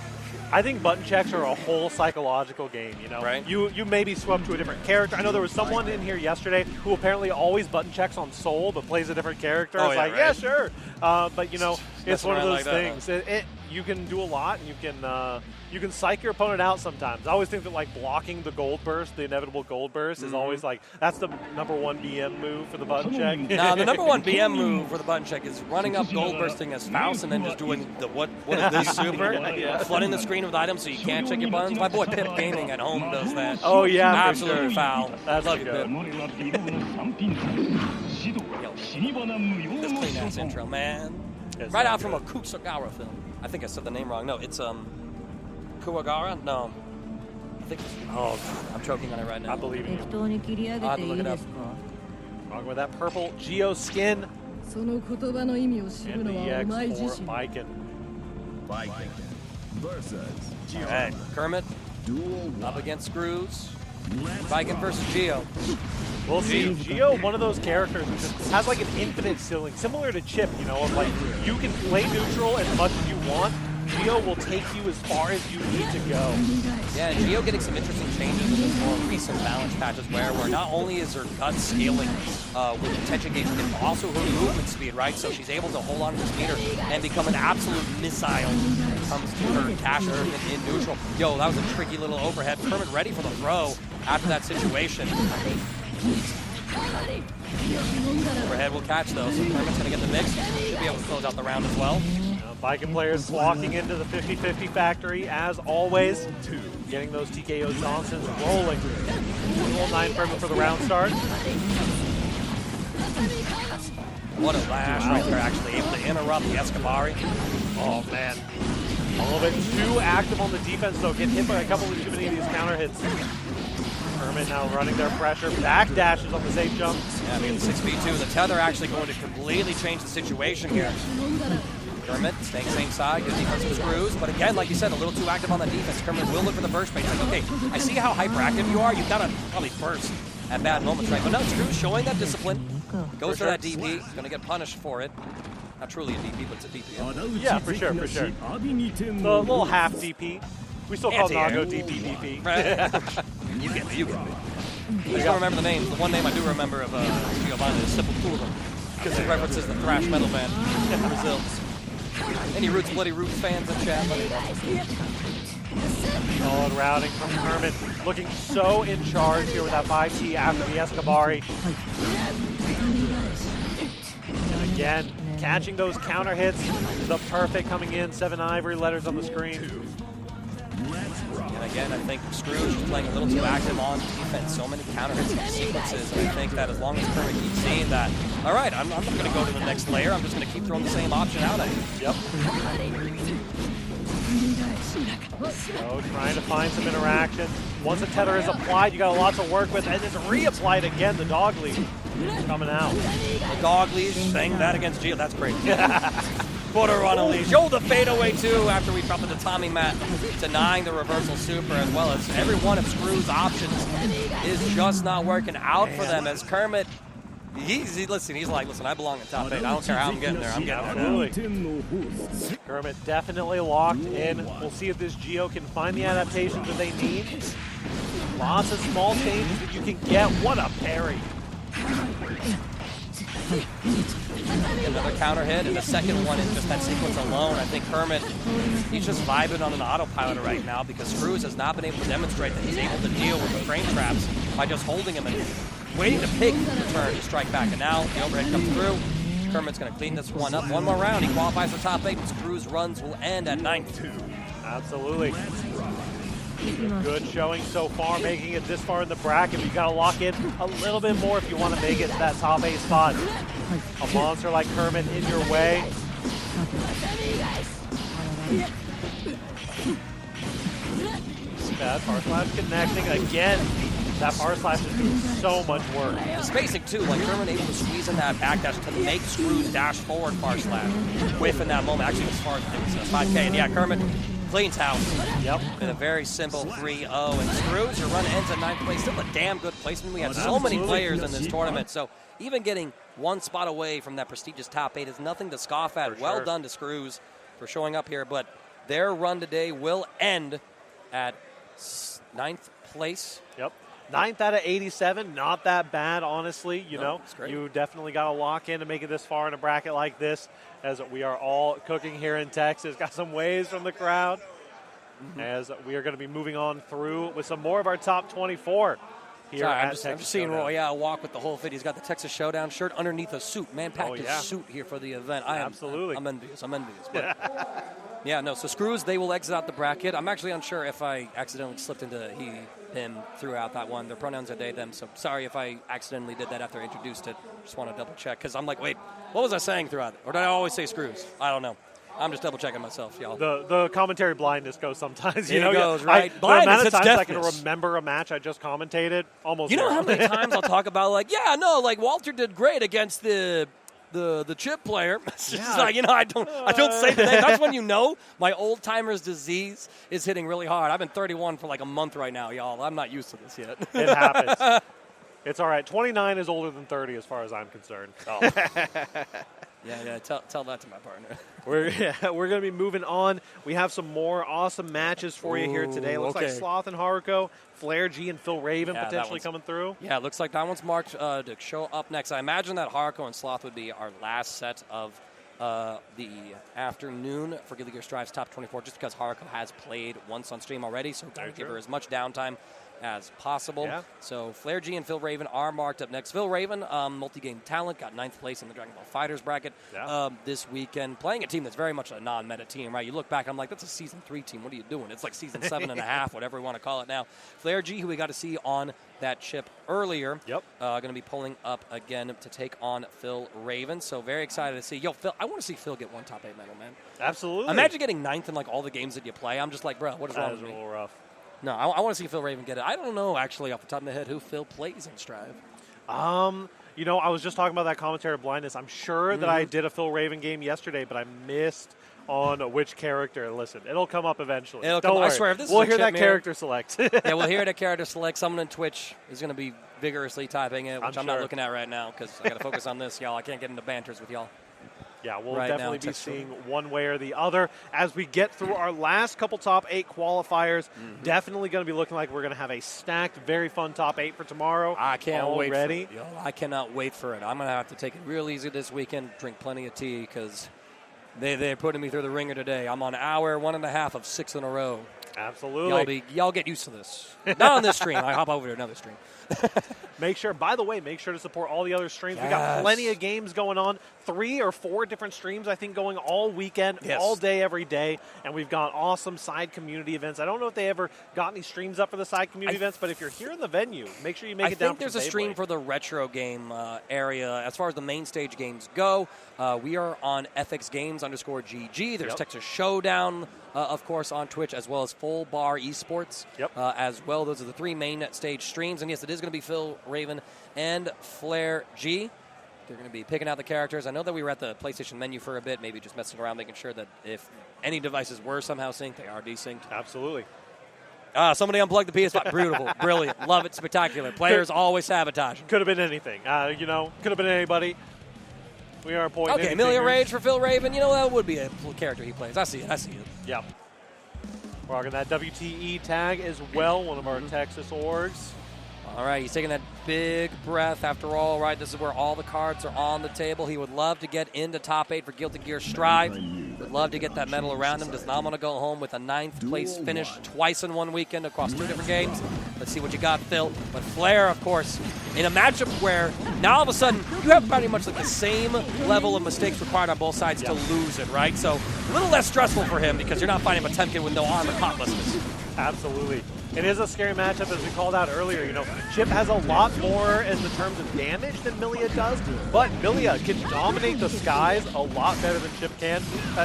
I think button checks are a whole psychological game, Right. You may be swept to a different character. I know there was someone in here yesterday who apparently always button checks on Soul but plays a different character. Oh, it's yeah, like, right. yeah, sure. But, it's one of those like that, things. You can do a lot, and you can psych your opponent out sometimes. I always think that, like, blocking the gold burst, the inevitable gold burst, is always, like, that's the number 1 BM move for the button check. Now, the number 1 BM move for the button check is running up gold bursting as Faust and then just doing the what is this super? Flooding the screen with items so you can't check your buttons. My boy Pip Gaming at home does that. Oh, yeah, absolutely for sure. foul. That's Love you, good. Pip. This clean ass intro, man. It's Right so out from a good. Kusagawa film. I think I said the name wrong. No, it's Kuwagara? No. I think I'm choking on it right now. I believe in you. 適当に切り上げていいですか Along with that purple Geo skin その言葉の意味を知る and の the はお前自 EX4 身 Viking. Viking versus All right, Kermit Duel up 1. against Screws. Let's Viking rock. versus Geo. We'll see. Gio, one of those characters who just has like an infinite ceiling, similar to Chip, you know, of like you can play neutral as much as you want. Gio will take you as far as you need to go. Yeah, and Gio getting some interesting changes in his more recent balance patches where not only is her gut scaling with attention gauge, but also her movement speed, right? So she's able to hold on to this meter and become an absolute missile when it comes to her cash in neutral. Yo, that was a tricky little overhead. Kermit ready for the throw after that situation. Overhead will catch though, so Kermit's going to get the mix. Should be able to close out the round as well. Viking players walking into the 50-50 factory as always, getting those TKO Johnsons rolling. Roll 9 for the round start. What a lash right there, actually able to interrupt the Escabari. Oh man, a little bit too active on the defense though, get hit by a couple of too many of these counter hits. Kermit now running their pressure, back dashes on the safe jump. Yeah, being 6v2, the tether actually going to completely change the situation here. Kermit staying same side, good defensive screws, but again, like you said, a little too active on the defense. Kermit will look for the burst bait. It's like, okay, I see how hyperactive you are. You've got to probably burst at bad moments, right? But no, Screws showing that discipline. Goes for that DP. Going to get punished for it. Not truly a DP, but it's a DP. Yeah, for sure, for sure. The little half DP. We still call Nago DP. Right? You get me, you get me. I just don't remember the names. The one name I do remember of Giovanni is Sepultura, because it references the thrash metal band in Brazil. Any Roots Bloody Roots fans in chat? Solid routing from Kermit. Looking so in charge here with that 5T after the Escabari. And again, catching those counter hits. The perfect coming in. 7 ivory letters on the screen. And again, I think Scrooge is playing a little too active on defense. So many counter hits and sequences. And I think that as long as Kermit keeps seeing that, all right, I'm not going to go to the next layer. I'm just going to keep throwing the same option out at you. Yep. So trying to find some interaction. Once the tether is applied, you got a lot to work with, and it's reapplied again. The dog leash coming out. The dog leash, saying that against Gio, that's great. Put her on a leash. Oh, the fadeaway too after we dropped the Tommy mat, denying the reversal super as well as every one of Screw's options is just not working out for them as Kermit. He's like, listen, I belong in top 8. I don't care how I'm getting there. I'm getting there. Absolutely. Kermit definitely locked in. We'll see if this Gio can find the adaptations that they need. Lots of small changes that you can get. What a parry. Another counter hit, and the second one is just that sequence alone. I think Kermit, he's just vibing on an autopilot right now because Screws has not been able to demonstrate that he's able to deal with the frame traps by just holding him and waiting to pick the turn to strike back. And now the overhead comes through. Kermit's going to clean this one up. One more round. He qualifies for top 8, and Screws' runs will end at 9th. Absolutely. Good showing so far, making it this far in the bracket. You've got to lock in a little bit more if you want to make it to that top 8 spot. A monster like Kermit in your way. Bad power slash connecting again. That power slash is doing so much work. The spacing too, like Kermit able to squeeze in that backdash to make Screws dash forward power slash. Whiff in that moment, actually as far as it was 5K. And yeah, Kermit cleans house. Yep. In a very simple 3-0. And Screws, your run ends at 9th place. Still a damn good placement. We had so many players in this tournament. So even getting one spot away from that prestigious top 8 is nothing to scoff at. Well done to Screws for showing up here. But their run today will end at 9th place. Yep. 9th out of 87, not that bad, honestly. You know, you definitely got to lock in to make it this far in a bracket like this, as we are all cooking here in Texas. Got some waves from the crowd, as we are going to be moving on through with some more of our top 24 here at Texas I'm just seeing Showdown. Royale walk with the whole fit. He's got the Texas Showdown shirt underneath a suit. Man packed his suit here for the event. Absolutely. I'm envious. But yeah, no, so Screws, they will exit out the bracket. I'm actually unsure if I accidentally slipped into him throughout that one. Their pronouns are they, them, so sorry if I accidentally did that after I introduced it. Just want to double check, because I'm like, wait, what was I saying throughout it? Or did I always say Screws? I don't know. I'm just double checking myself, y'all. The commentary blindness goes sometimes. You It know, goes, right? The amount of times I can deafness. remember a match I just commentated, almost. You know how many times I'll talk about, like, yeah, no, like Walter did great against the chip player. It's just like, you know, I don't say the name. That's when you know my old timer's disease is hitting really hard. I've been 31 for like a month right now, y'all. I'm not used to this yet. It happens. It's all right. 29 is older than 30 as far as I'm concerned. Oh. Yeah, tell that to my partner. We're going to be moving on. We have some more awesome matches for you here today. Looks like Sloth and Haruko, Flair G and Phil Raven potentially coming through. Yeah, it looks like that one's marked to show up next. I imagine that Haruko and Sloth would be our last set of the afternoon for Guilty Gear Strive's top 24, just because Haruko has played once on stream already, so we're going to give her as much downtime as possible. Yeah. So Flair G and Phil Raven are marked up next. Phil Raven, multi-game talent, got 9th place in the Dragon Ball Fighters bracket this weekend, playing a team that's very much a non-meta team, right? You look back, I'm like, that's a Season 3 team. What are you doing? It's like Season 7.5, whatever we want to call it now. Flair G, who we got to see on that chip earlier, going to be pulling up again to take on Phil Raven. So very excited to see. Yo, Phil, I want to see Phil get one top 8 medal, man. Absolutely. Imagine getting 9th in like all the games that you play. I'm just like, bro, what is wrong with me? That is a little rough. No, I want to see Phil Raven get it. I don't know, actually, off the top of my head, who Phil plays in Strive. You know, I was just talking about that commentary blindness. I'm sure that I did a Phil Raven game yesterday, but I missed on which character. Listen, it'll come up eventually. Don't worry. I swear, if this we'll is hear that mirror, character select. Yeah, we'll hear that character select. Someone on Twitch is going to be vigorously typing it, which I'm not looking at right now because I got to focus on this, y'all. I can't get into banters with y'all. Yeah, we'll definitely be seeing one way or the other as we get through our last couple top 8 qualifiers. Definitely going to be looking like we're going to have a stacked, very fun top 8 for tomorrow. I can't wait for it. Yo, I cannot wait for it. I'm going to have to take it real easy this weekend, drink plenty of tea because they're putting me through the ringer today. I'm on hour 1.5 of 6 in a row. Absolutely. Y'all get used to this. Not on this stream. I hop over to another stream. Make sure to support all the other streams. We got plenty of games going on. 3 or 4 different streams, I think, going all weekend, all day, every day. And we've got awesome side community events. I don't know if they ever got any streams up for the side community events, but if you're here in the venue, make sure you make it down. I think there's a stream for the retro game area. As far as the main stage games go, we are on FX Games _GG. There's Texas Showdown, of course, on Twitch, as well as Full Bar Esports as well. Those are the 3 main stage streams. And yes, it is going to be Phil Raven and Flair G. They're going to be picking out the characters. I know that we were at the PlayStation menu for a bit, maybe just messing around, making sure that if any devices were somehow synced, they are desynced. Absolutely. Somebody unplugged the PS5. Beautiful. Brilliant. Love it. Spectacular. Players always sabotaging. Could have been anything. Could have been anybody. We are pointing. Okay, Amelia Rage for Phil Raven. You know, that would be a character he plays. I see it. Yeah. Rocking that WTE tag as well, one of our Texas orgs. All right, he's taking that big breath after all, right? This is where all the cards are on the table. He would love to get into top 8 for Guilty Gear Strive. Would love to get that medal around him. Does not want to go home with a 9th place finish twice in one weekend across 2 different games. Let's see what you got, Phil. But Flair, of course, in a matchup where now all of a sudden you have pretty much like the same level of mistakes required on both sides to lose it, right? So a little less stressful for him because you're not fighting a Potemkin with no armor cautlessness. Absolutely. It is a scary matchup, as we called out earlier. You know, Chip has a lot more in the terms of damage than Milia does, but Milia can dominate the skies a lot better than Chip can.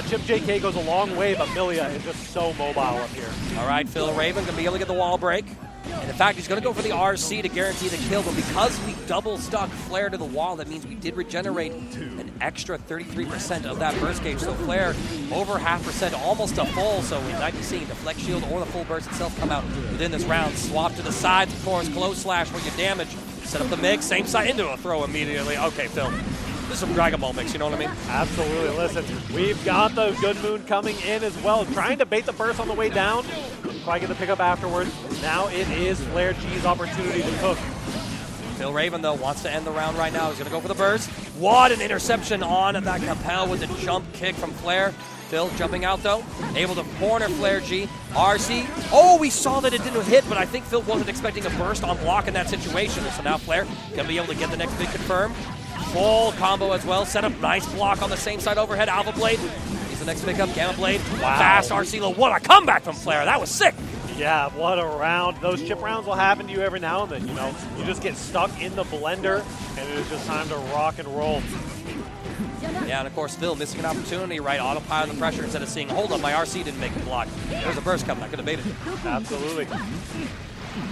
Chip JK goes a long way, but Milia is just so mobile up here. All right, Phil Raven going to be able to get the wall break. And in fact, he's going to go for the RC to guarantee the kill, but because we double stuck Flair to the wall, that means we did regenerate an extra 33% of that burst gauge. So Flair over 0.5%, almost a full, so we might be seeing the flex shield or the full burst itself come out within this round. Swap to the sides, of course, close slash where you damage. Set up the mix, same side into a throw immediately. Okay, Phil. This is some Dragon Ball mix, you know what I mean? Absolutely. Listen, we've got the Good Moon coming in as well, trying to bait the burst on the way down. Probably get the pickup afterwards. Now it is Flair G's opportunity to cook. Phil Raven, though, wants to end the round right now. He's going to go for the burst. What an interception on that Capel with the jump kick from Flair. Phil jumping out, though, able to corner Flair G. RC. Oh, we saw that it didn't hit, but I think Phil wasn't expecting a burst on block in that situation. So now Flair going to be able to get the next big confirm. Full combo as well. Set up nice block on the same side overhead. Alpha Blade. He's the next pickup. Gamma Blade. Wow. Fast RC low. What a comeback from Flair. That was sick. Yeah, what a round. Those chip rounds will happen to you every now and then, you know. You just get stuck in the blender, and it is just time to rock and roll. Yeah, and of course, Phil missing an opportunity, right? Autopilot the pressure instead of seeing, hold up, my RC didn't make a block. There's a burst coming. I could have baited it. Absolutely.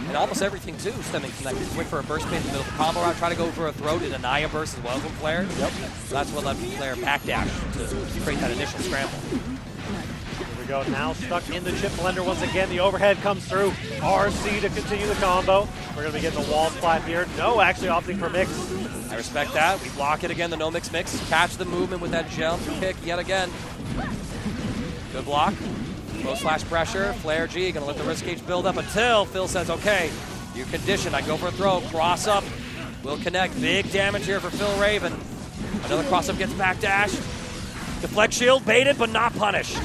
And almost everything, too, stemming from that. Went for a burst pin in the middle of the combo round, try to go for a throw to deny a burst as well from Flair. Yep. So that's what led Flair backdash to create that initial scramble. we go, now stuck in the chip blender once again. The overhead comes through. RC to continue the combo. We're going to be getting the wall splat here. No, actually opting for mix. I respect that. We block it again, the no mix. Catch the movement with that jump kick yet again. Good block. Low slash pressure. Flare G going to let the wrist gauge build up until Phil says, okay, you're conditioned. I go for a throw. Cross up. Will connect. Big damage here for Phil Raven. Another cross up gets backdash. Deflect shield, baited but not punished.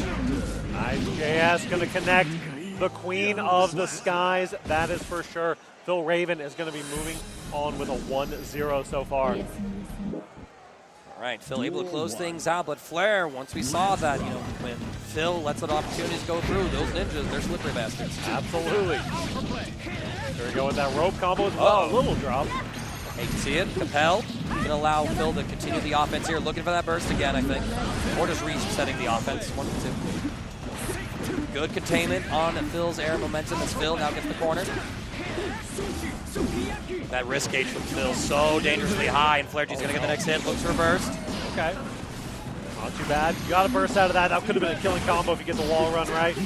Nice JS going to connect. The queen of the skies, that is for sure. Phil Raven is going to be moving on with a 1-0 so far. All right, Phil able to close things out, but Flair, once we saw that, when Phil lets the opportunities go through, those ninjas, they're slippery bastards. Absolutely. Here we go with that rope combo as well. A little drop. Hate to see it. Compelled. Going to allow Phil to continue the offense here. Looking for that burst again, I think. Or just resetting the offense. 1 to 2. Good containment on Phil's air momentum as Phil now gets the corner. That wrist gauge from Phil so dangerously high, and Flair G's going to get the next hit. Looks for a burst. Okay. Not too bad. You got a burst out of that. That could have been a killing combo if you get the wall run right.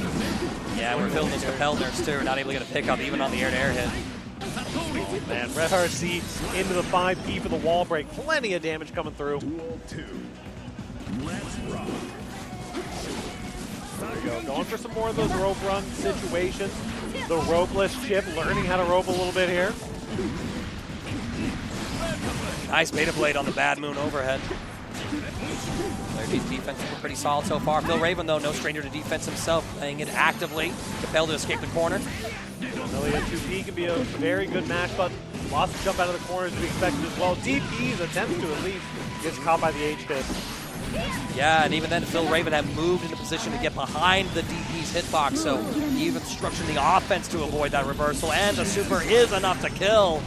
Yeah, we're feeling those compelled nerfs too. Not able to get a pickup even on the air-to-air hit. Oh, man, Red RC into the 5P for the wall break. Plenty of damage coming through. Duel 2. Let's rock. There you go. Going for some more of those rope run situations. The ropeless chip, learning how to rope a little bit here. Nice beta blade on the Bad Moon overhead. Flare G's defense has been pretty solid so far. Phil Raven, though, no stranger to defense himself, playing it actively. Compelled to escape the corner. Amelia 2P can be a very good match, but lots of jump out of the corners to be expected as well. DP's attempts to at least gets caught by the H-Pit. Yeah, and even then, Phil Raven had moved into position to get behind the DP's hitbox, so he even structured the offense to avoid that reversal, and the super is enough to kill.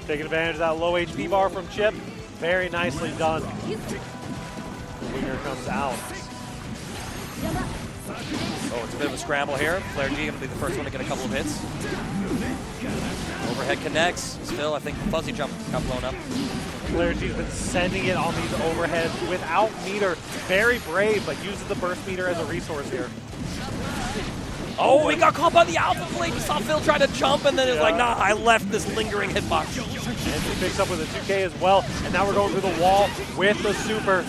Taking advantage of that low HP bar from Chip. Very nicely done. The winger comes out. Oh, it's a bit of a scramble here. Flare G going to be the first one to get a couple of hits. Overhead connects. Still, I think the fuzzy jump got blown up. Flare G's been sending it on these overheads without meter. Very brave, but uses the burst meter as a resource here. Oh, he got caught by the alpha blade. You saw Phil try to jump, and then it's like, nah, I left this lingering hitbox. And he picks up with a 2K as well. And now we're going through the wall with the super.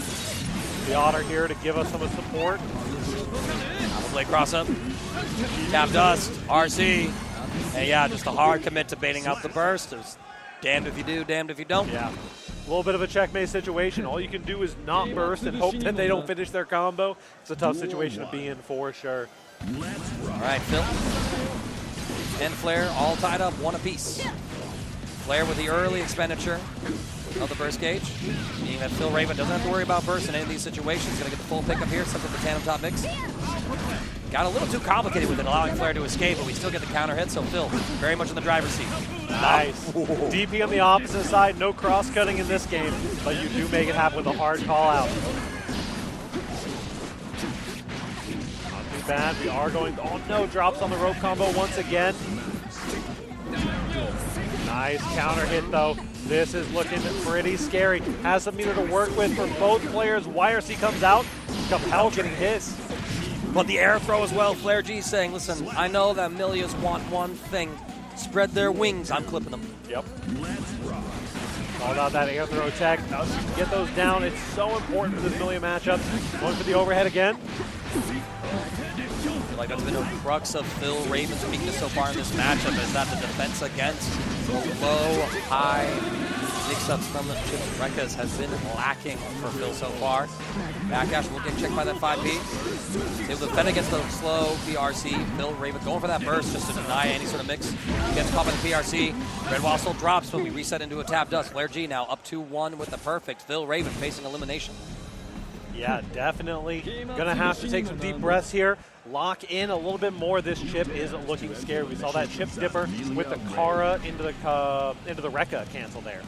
The Otter here to give us some support. Alpha blade cross up. Tap dust. RC. And yeah, just a hard commit to baiting out the burst. It's damned if you do, damned if you don't. Yeah. A little bit of a checkmate situation. All you can do is not burst and hope that they don't finish their combo. It's a tough situation to be in for sure. All right, Phil and Flair all tied up, one apiece. Flair with the early expenditure of the burst gauge, meaning that Phil Raven doesn't have to worry about burst in any of these situations. Going to get the full pickup here, except for the tandem top mix. Got a little too complicated with it, allowing Flair to escape, but we still get the counter hit, so Phil very much in the driver's seat. Nice. DP on the opposite side, no cross-cutting in this game, but you do make it happen with a hard call-out. Bad. We are going, oh no, drops on the rope combo once again. Nice counter hit though. This is looking pretty scary. Has some meter to work with for both players. YRC comes out. Compel getting hit. But the air throw as well. Flare G saying, listen, I know that Millias want one thing. Spread their wings. I'm clipping them. Yep. Called out that air throw tech. Get those down. It's so important for this Millia matchup. Going for the overhead again. I feel like that's been a crux of Phil Raven's weakness so far in this matchup, is that the defense against the low, high mix-ups from Chips and Rekkas has been lacking for Phil so far. Backdash will get checked by that 5P. Able to defend against the slow PRC. Phil Raven going for that burst just to deny any sort of mix. Gets caught by the PRC. Red Wall still drops, but we reset into a tap dust. Flare G now up 2-1 with the perfect. Phil Raven facing elimination. Yeah, definitely gonna have to take some deep breaths here. Lock in a little bit more. This chip is looking scary. We saw that chip dipper with the Kara into the Rekka cancel there.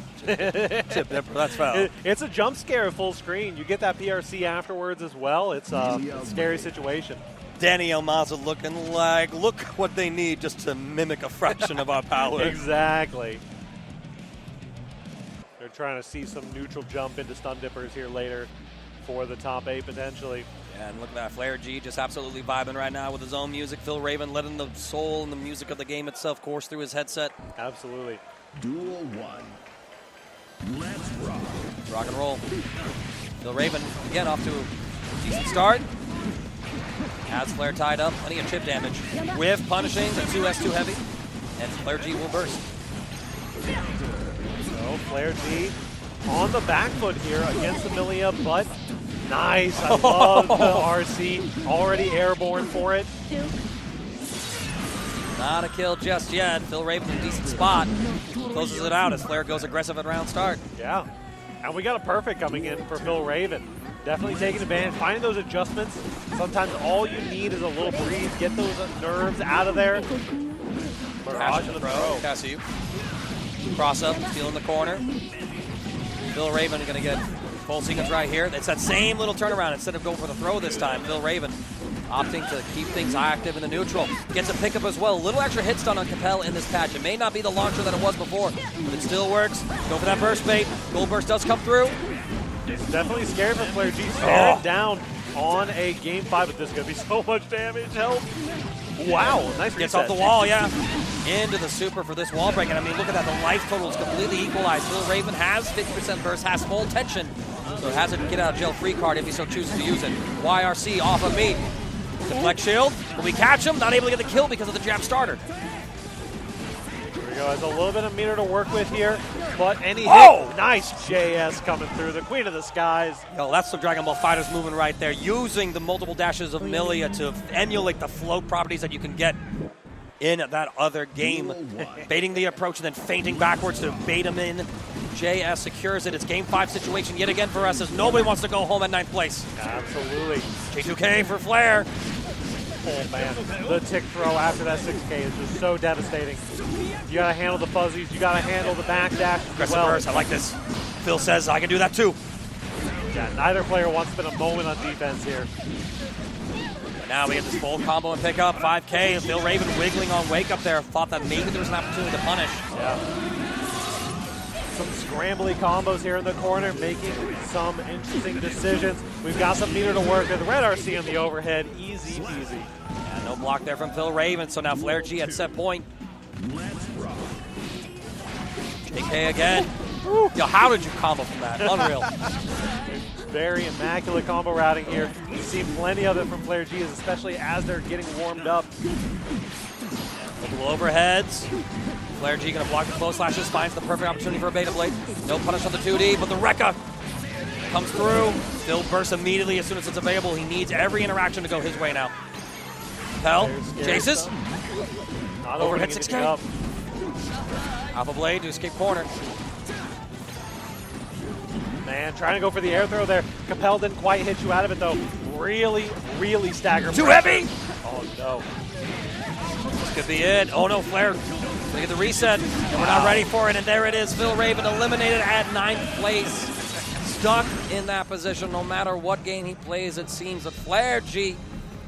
Chip dipper, that's foul. It's a jump scare full screen. You get that PRC afterwards as well. It's a scary situation. Danny Almaza looking like, look what they need just to mimic a fraction of our power. Exactly. They're trying to see some neutral jump into stun dippers here later. for the top 8 potentially. Yeah, and look at that. Flair G just absolutely vibing right now with his own music. Phil Raven letting the soul and the music of the game itself course through his headset. Absolutely. Duel 1. Let's rock. Rock and roll. Phil Raven, again, off to a decent start. Has Flair tied up. Plenty of chip damage. With punishing the 2S2 heavy. And Flair G will burst. So Flair G on the back foot here against Amelia, but nice. I love the RC. Already airborne for it. Not a kill just yet. Phil Raven in a decent spot. Closes it out as Flair goes aggressive at round start. Yeah. And we got a perfect coming in for Phil Raven. Definitely taking advantage, finding those adjustments. Sometimes all you need is a little breeze, get those nerves out of there. Barrage of the throw. Cassie. Cross up, steal in the corner. Phil Raven going to get full sequence right here. It's that same little turnaround instead of going for the throw this time. Phil Raven opting to keep things active in the neutral. Gets a pickup as well. A little extra hit stun on Capel in this patch. It may not be the launcher that it was before, but it still works. Go for that burst bait. Gold burst does come through. It's definitely scary for Flair G. Staring down on a game 5, but this is going to be so much damage. Help. Wow, nice reset. Gets off the wall, yeah. Into the super for this wall break. And I mean, look at that. The life total is completely equalized. Phil Raven has 50% burst, has full tension. So has a get out of jail free card if he so chooses to use it. YRC off of me. Deflect shield. Will we catch him? Not able to get the kill because of the jab starter. Here we go. Has a little bit of meter to work with here, but any hit. Nice JS coming through. The Queen of the Skies. Yo, that's some Dragon Ball FighterZ movement right there. Using the multiple dashes of Milia to emulate the float properties that you can get in that other game. Baiting the approach and then feinting backwards to bait him in. JS secures it. It's game 5 situation yet again for us as nobody wants to go home at 9th place. Absolutely. J2K for Flair. Oh, man. The tick throw after that 6K is just so devastating. You got to handle the fuzzies. You got to handle the back dash as Aggressive well. burst. I like this. Phil says I can do that too. Yeah, neither player wants to spend a moment on defense here. But now we get this full combo and pick up 5K. Phil Raven wiggling on wake up there. Thought that maybe there was an opportunity to punish. Yeah. Some scrambly combos here in the corner, making some interesting decisions. We've got some meter to work with. Red RC on the overhead. Easy peasy. Yeah, no block there from Phil Raven. So now Flair G at set point. Let's rock. JK again. Yo, how did you combo from that? Unreal. Very immaculate combo routing here. We've seen plenty of it from Flair G, especially as they're getting warmed up. Couple overheads. Flair G going to block the close slashes, finds the perfect opportunity for a Beta Blade. No punish on the 2D, but the Rekka comes through. Phil bursts immediately as soon as it's available. He needs every interaction to go his way now. Pell chases. Not Overhead opening 6K. anything up. Alpha Blade to escape corner. Man, trying to go for the air throw there. Capel didn't quite hit you out of it, though. Really, really stagger Too pressure. heavy! Oh, no. This could be it. Oh no, Flair. Gonna get the reset, and we're not ready for it, and there it is. Phil Raven eliminated at 9th place. Stuck in that position no matter what game he plays, it seems that Flair G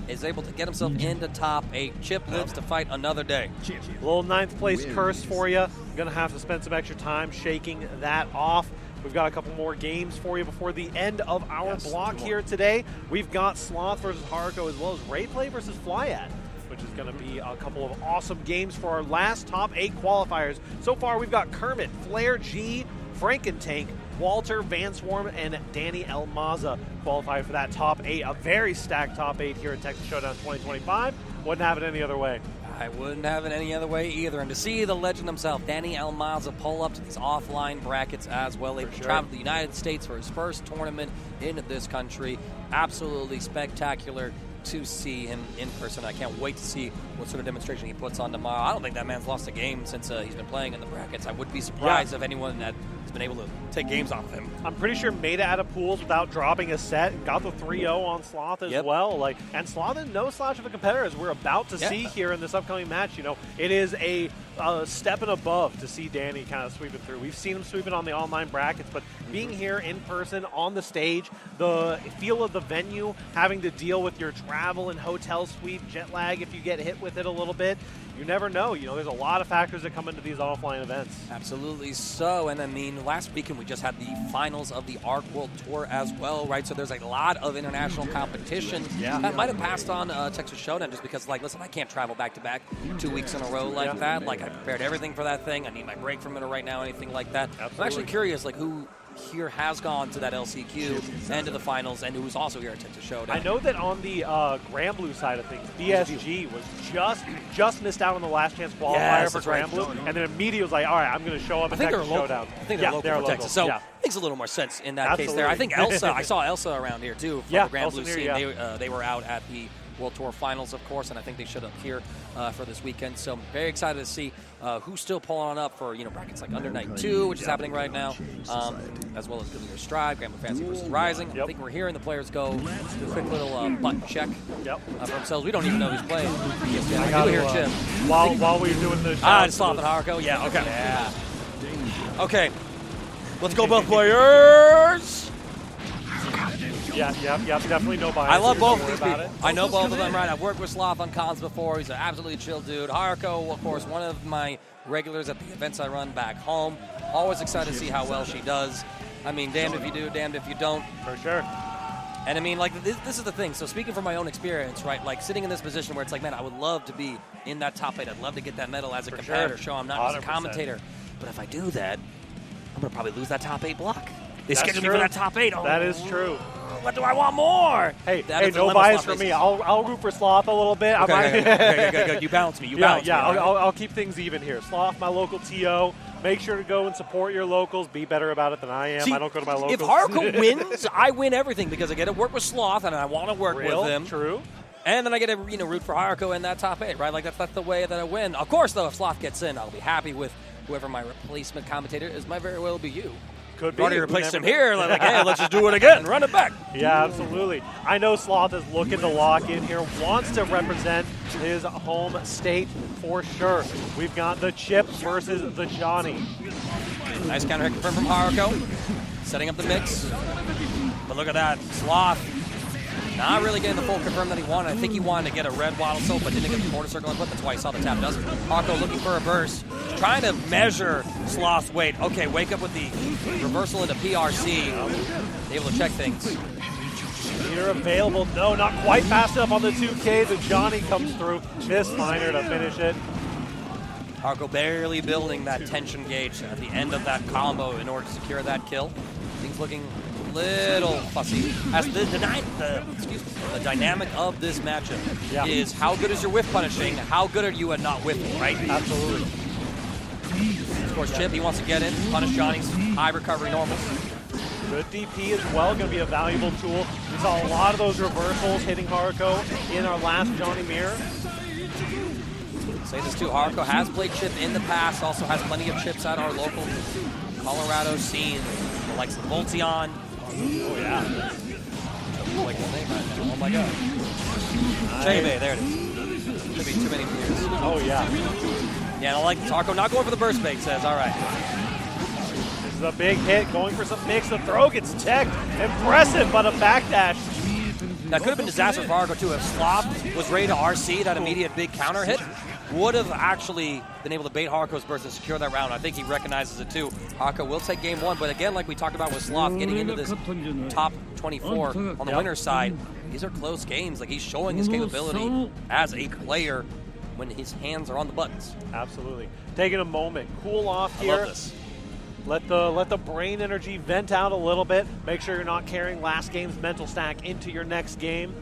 is able to get himself into top 8. Chip lives to fight another day. A little 9th place curse for you. Gonna have to spend some extra time shaking that off. We've got a couple more games for you before the end of our block here today. We've got Sloth versus Haruko as well as Rayplay versus Flyat, which is going to be a couple of awesome games for our last top 8 qualifiers. So far, we've got Kermit, Flair G, Frankentank, Walter, Van Swarm, and Danny Elmaza qualify for that top 8. A very stacked top 8 here at Texas Showdown 2025. Wouldn't have it any other way. I wouldn't have it any other way either. And to see the legend himself, Danny Elmaza, pull up to these offline brackets as well. They traveled to the United States for his first tournament in this country. Absolutely spectacular to see him in person. I can't wait to see what sort of demonstration he puts on tomorrow. I don't think that man's lost a game since he's been playing in the brackets. I would be surprised if anyone that has been able to take games off of him. I'm pretty sure made it out of pools without dropping a set. Got the 3-0 on Sloth as well. And Sloth is no slouch of a competitor, as we're about to see here in this upcoming match. You know, it is a a step and above to see Danny kind of sweeping through. We've seen him sweeping on the online brackets, but being here in person on the stage, the feel of the venue, having to deal with your travel and hotel suite, jet lag if you get hit with it a little bit, you never know. You know, there's a lot of factors that come into these offline events. Absolutely so. And I mean, last weekend we just had the finals of the ARC World Tour as well, right? So there's a lot of international competition. That might have passed on Texas Showdown just because, like, listen, I can't travel back-to-back 2 weeks in a row like that. Like, I prepared everything for that thing. I need my break from it right now, anything like that. I'm actually curious, like, who here has gone to that LCQ and to the finals, and who's also here at Texas Showdown. I know that on the Grand Blue side of things, BSG was just missed out on the last chance qualifier for Grand Blue, and then immediately was like, all right, I'm going to show up at Texas Showdown. I think they're local for Texas, so makes a little more sense in that case there. I think Elsa, I saw Elsa around here too for the Grand Blue scene. They were out at the World Tour Finals, of course, and I think they showed up here for this weekend. So I'm very excited to see who's still pulling on up for brackets like Under Night 2, which is happening right now, as well as Good Leader Stride, Grand Blue Fantasy versus Rising. I think we're hearing the players go do a quick little button check for themselves. We don't even know who's playing. I do hear Chip. While we're doing the just Sloth and Haruko? Yeah, okay. Yeah. Okay. Let's go, both players. Yeah, definitely no bias. I love both of these people. I know both of them, right? I've worked with Sloth on cons before. He's an absolutely chill dude. Haruko, of course, one of my regulars at the events I run back home. Always excited to see how well she does. I mean, damned if you do, damned if you don't. For sure. And I mean, like, this is the thing. So speaking from my own experience, right, like sitting in this position where it's like, man, I would love to be in that top 8. I'd love to get that medal as a competitor, show I'm not 100%. As a commentator. But if I do that, I'm going to probably lose that top 8 block. They scheduled me for that top 8. Oh, that is true. What do I want more? Hey, no bias for me. I'll root for Sloth a little bit. Okay. You balance me. I'll keep things even here. Sloth, my local TO. Make sure to go and support your locals. Be better about it than I am. I don't go to my locals. If Haruko wins, I win everything because I get to work with Sloth and I want to work with him. True. And then I get to root for Haruko in that top 8, right? Like that's the way that I win. Of course, though, if Sloth gets in, I'll be happy with whoever my replacement commentator is. Might very well be you. Could be. Already replaced him here. Like, hey, let's just do it again. Run it back. Yeah, absolutely. I know Sloth is looking to lock in here, wants to represent his home state for sure. We've got the Chip versus the Johnny. Nice counter hit confirmed from Haruko. Setting up the mix. But look at that. Sloth not really getting the full confirm that he wanted. I think he wanted to get a red waddle soap, but didn't get the quarter circle input. That's why he saw the tap doesn't. Haruko looking for a burst. Trying to measure Sloth's weight. Okay, wake up with the reversal into PRC. Able to check things. Meter available. No, not quite fast enough on the 2K. The Johnny comes through. Miss liner to finish it. Haruko barely building that tension gauge at the end of that combo in order to secure that kill. Things looking a little fussy. As the dynamic of this matchup is how good is your whiff punishing, how good are you at not whiffing, right? Absolutely. Of course, Chip, he wants to get in, punish Johnny's high recovery normals. Good DP as well, going to be a valuable tool. We saw a lot of those reversals hitting Haruko in our last Johnny Mirror. Say this too, Haruko has played Chip in the past, also has plenty of Chips at our local Colorado scene. The likes of Volteon. Oh, yeah. Like his name right now. Oh, my God. Chebe, there it is. Should be too many beers. Oh, yeah. Yeah, I like Haruko not going for the burst bait, says, all right. This is a big hit, going for some mix. The throw gets teched. Impressive, but a backdash. That could have been disastrous for Haruko, too. If Sloth was ready to RC that immediate big counter hit, would have actually been able to bait Haruko's burst and secure that round. I think he recognizes it, too. Haruko will take game 1, but again, like we talked about with Sloth, getting into this top 24 on the winner's side, these are close games. Like, he's showing his capability as a player when his hands are on the buttons. Absolutely. Taking a moment, cool off here. I love this. Let the brain energy vent out a little bit. Make sure you're not carrying last game's mental stack into your next game.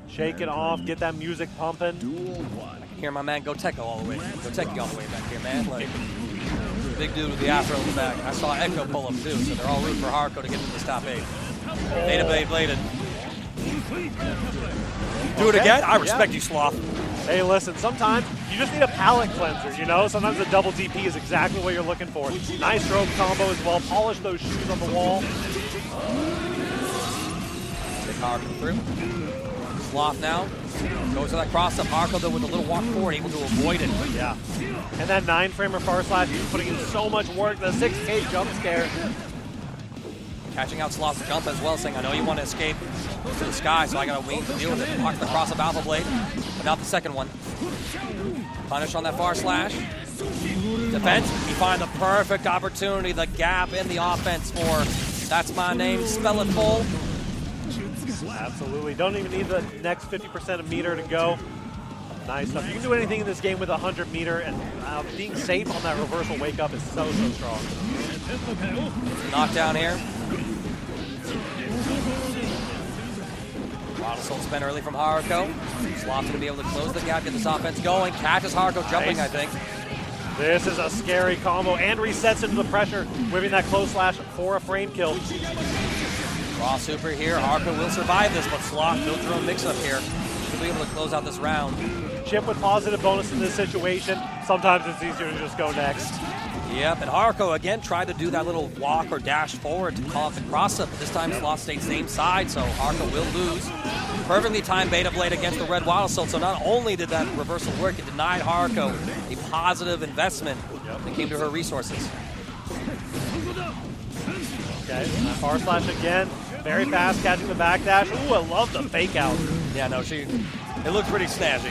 Shake it off, get that music pumping. I can hear my man Go Tech all the way. Go Tech all the way back here, man. Like, big dude with the afro in the back. I saw Echo pull up too, so they're all rooting for Haruko to get into this top 8. Beta Blade bladed. Do it again? I respect you, Sloth. Hey, listen, sometimes you just need a palate cleanser, you know? Sometimes a double DP is exactly what you're looking for. Nice stroke combo as well. Polish those shoes on the wall. Take Haruko through. Sloth now goes to that cross-up. Haruko, though, with a little walk forward, able to avoid it. Yeah. And that 9-framer far slash, he's putting in so much work. The 6K jump scare. Catching out Sloth's jump as well, saying, I know you want to escape to the sky, so I got to wait to deal with it. Block the cross-up Alpha Blade, but not the second one. Punish on that far slash. Defense, we find the perfect opportunity, the gap in the offense for That's My Name, spell it full. Absolutely. Don't even need the next 50% of meter to go. Nice stuff. You can do anything in this game with 100 meter, and being safe on that reversal wake up is so strong. Knockdown here. Wild Assault spent early from Haruko. Sloth going to be able to close the gap, get this offense going. Catches Haruko jumping, I think. This is a scary combo and resets into the pressure, whipping that close slash for a frame kill. Raw super here. Haruko will survive this, but Sloth built her own mix-up here. She'll be able to close out this round. Chip with positive bonus in this situation. Sometimes it's easier to just go next. Yep, and Haruko again tried to do that little walk or dash forward to call it the cross-up, but this time Sloth stayed same side, so Haruko will lose. Perfectly timed Beta Blade against the Red Wild Assault, so not only did that reversal work, it denied Haruko a positive investment that came to her resources. Okay, far slash again. Very fast, catching the backdash. Ooh, I love the fake out. Yeah, no, it looked pretty snazzy.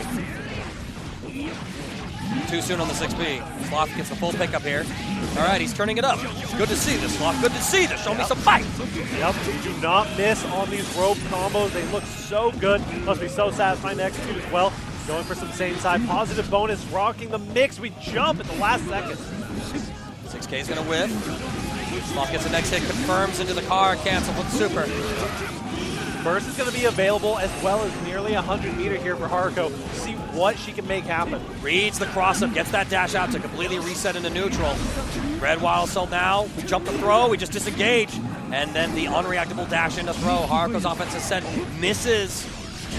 Too soon on the 6B. Sloth gets the full pickup here. All right, he's turning it up. Good to see this, Sloth. Good to see this. Show me some fight. Yep, do not miss on these rope combos. They look so good. Must be so satisfying to execute as well. Going for some same side. Positive bonus, rocking the mix. We jump at the last second. 6K is going to whiff. Sloth gets the next hit, confirms into the car, cancel with the super. Burst is going to be available as well as nearly 100 meter here for Haruko. See what she can make happen. Reads the cross-up, gets that dash out to completely reset into neutral. Red Wild Assault now, we jump the throw, we just disengage. And then the unreactable dash into throw. Haruko's offensive set misses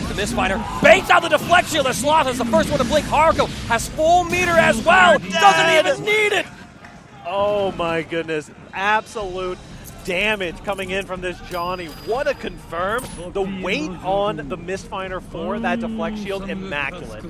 the Mistfinder. Baits out the deflect shield as Sloth is the first one to blink. Haruko has full meter as well. Doesn't even need it. Oh my goodness. Absolute damage coming in from this Johnny. What a confirm. The weight on the Mistfinder for that deflect shield, immaculate.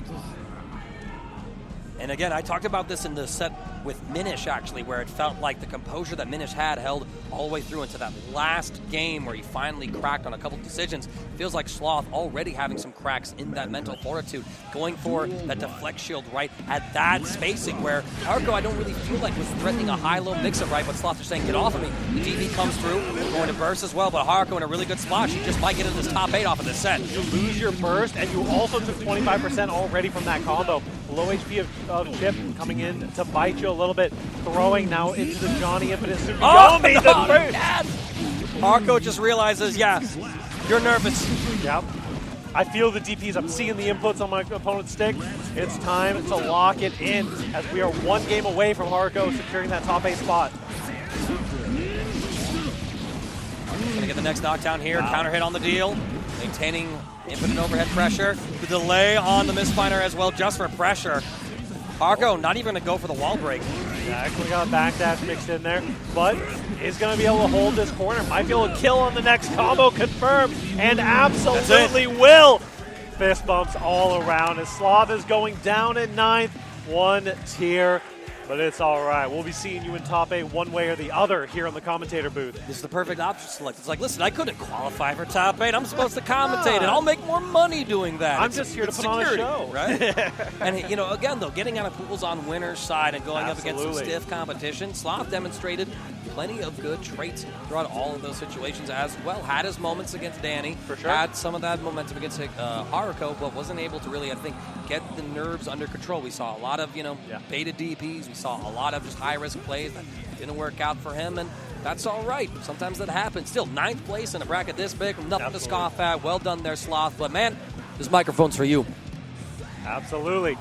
And again, I talked about this in the set with Minish, actually, where it felt like the composure that Minish had held all the way through into that last game where he finally cracked on a couple decisions. Feels like Sloth already having some cracks in that mental fortitude, going for that deflect shield right at that spacing where Haruko, I don't really feel like was threatening a high-low mix-up right, but Sloth is saying, get off of me. The DB comes through, going to burst as well, but Haruko in a really good spot. She just might get into this top 8 off of this set. You lose your burst, and you also took 25% already from that combo. Low HP of Chip coming in to bite you a little bit. Throwing now into the Johnny Infinite Super. Oh, Yomi, the burst! Haruko just realizes, yeah, you're nervous. Yep. I feel the DPs. I'm seeing the inputs on my opponent's stick. It's time to lock it in as we are one game away from Haruko securing that top 8 spot. Gonna get the next knockdown here. Wow. Counter hit on the deal. Maintaining infinite overhead pressure. The delay on the Mistfinder as well, just for pressure. Haruko not even gonna go for the wall break. Yeah, actually got a backdash mixed in there, but is going to be able to hold this corner. Might be able to kill on the next combo, confirmed, and absolutely will. Fist bumps all around as Sloth is going down at 9th. One tier, but it's all right. We'll be seeing you in top 8 one way or the other here on the commentator booth. This is the perfect option select. It's like, listen, I couldn't qualify for top 8. I'm supposed to commentate it. I'll make more money doing that. I'm just here to put on a show. Right? And, you know, again, though, getting out of pools on winner's side and going up against some stiff competition, Sloth demonstrated plenty of good traits throughout all of those situations as well. Had his moments against Danny. For sure. Had some of that momentum against Haruko, but wasn't able to really, I think, get the nerves under control. We saw a lot of, beta DPs. We saw a lot of just high-risk plays that didn't work out for him, and that's all right. Sometimes that happens. Still, 9th place in a bracket this big. Nothing to scoff at. Well done there, Sloth. But, man, this microphone's for you. Absolutely.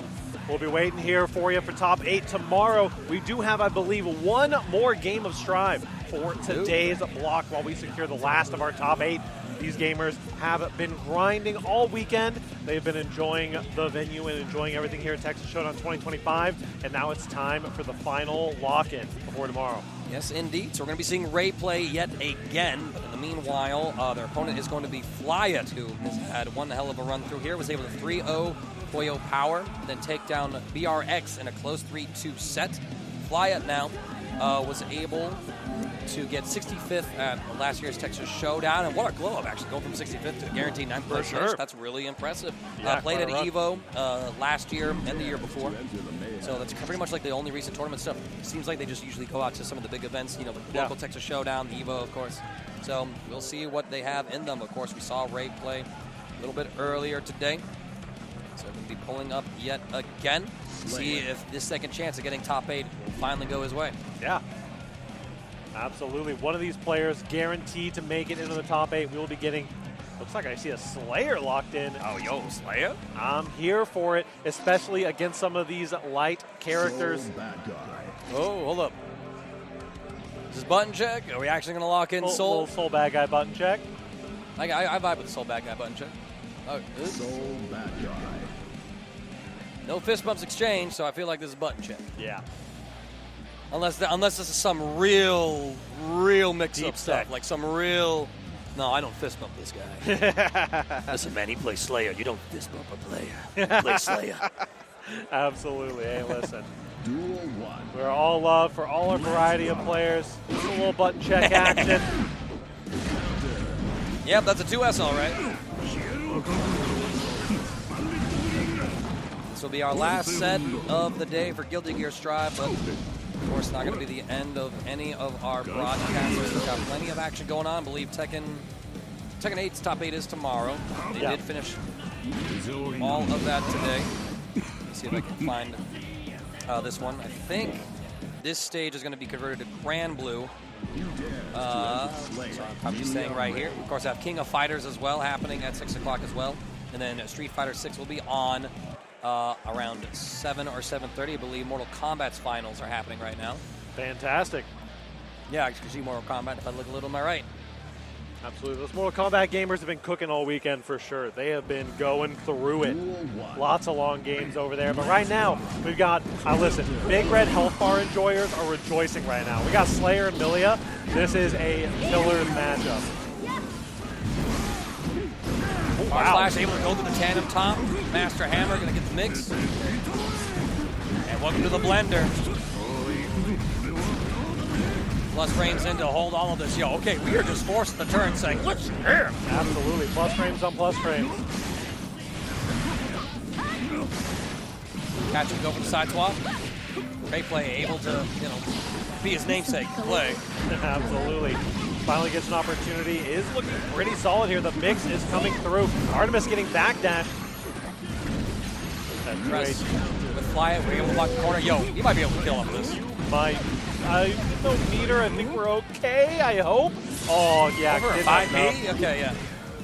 We'll be waiting here for you for top 8 tomorrow. We do have, I believe, one more game of Strive for today's block while we secure the last of our top 8. These gamers have been grinding all weekend. They've been enjoying the venue and enjoying everything here at Texas Showdown 2025. And now it's time for the final lock-in before tomorrow. Yes, indeed. So we're going to be seeing Ray play yet again. But in the meanwhile, their opponent is going to be Flyet, who has had one hell of a run through here. Was able to 3-0 Koyo Power, then take down BRX in a close 3-2 set. Flyet now was able to get 65th at last year's Texas Showdown. And what a glow up, actually, going from 65th to a guaranteed 9th place. Sure. That's really impressive. Yeah, played at quite a EVO last year and the year before. So that's pretty much like the only recent tournament stuff. Seems like they just usually go out to some of the big events, you know, the local Texas Showdown, the EVO, of course. So we'll see what they have in them. Of course, we saw Ray play a little bit earlier today. So we'll be pulling up yet again. See if this second chance of getting top 8 will finally go his way. Yeah. Absolutely. One of these players guaranteed to make it into the top 8. We will be getting, looks like I see a Slayer locked in. Oh, yo, Slayer? I'm here for it, especially against some of these light characters. Oh, hold up. Is this button check? Are we actually going to lock in Soul? Little Soul Bad Guy button check. I vibe with the Soul Bad Guy button check. Oh, good. Soul Bad Guy. No fist bumps exchange, so I feel like this is a button check. Yeah. Unless this is some real mix-up stuff, like some real. No, I don't fist bump this guy. Listen, man, he plays Slayer. You don't fist bump a player. You play Slayer. Absolutely. Hey, listen. Duel 1. We're all love for all our variety of players. Just a little button check action. Yep, that's a 2S, all right. This will be our last set of the day for Guilty Gear Strive, but of course not going to be the end of any of our broadcasts. We've got plenty of action going on. I believe Tekken 8's top 8 is tomorrow. They did finish all of that today. Let's see if I can find this one. I think this stage is going to be converted to Grand Blue. So I'm just saying right here. Of course, I have King of Fighters as well happening at 6 o'clock as well. And then Street Fighter 6 will be on around 7 or 7:30. I believe Mortal Kombat's finals are happening right now. Fantastic. Yeah, I can see Mortal Kombat if I look a little to my right. Absolutely. Those Mortal Kombat gamers have been cooking all weekend for sure. They have been going through it. Lots of long games over there. But right now, we've got, listen, Big Red Health Bar enjoyers are rejoicing right now. We got Slayer and Milia. This is a killer matchup. Wow. Flash able to go to the tandem top. Master Hammer going to get the mix. And welcome to the blender. Plus frames in to hold all of this. Yo, okay, we are just forced the turn saying, listen here. Absolutely. Plus frames on plus frames. Catch him, go for the side swap. Great play, able to, be his namesake, play. Absolutely. Finally gets an opportunity. Is looking pretty solid here. The mix is coming through. Artemis getting backdash. Press with Flyet, we're able to block the corner. Yo, you might be able to kill him with this. Might. No meter. I think we're okay, I hope. Oh, yeah. Over a 5B? Okay, yeah. I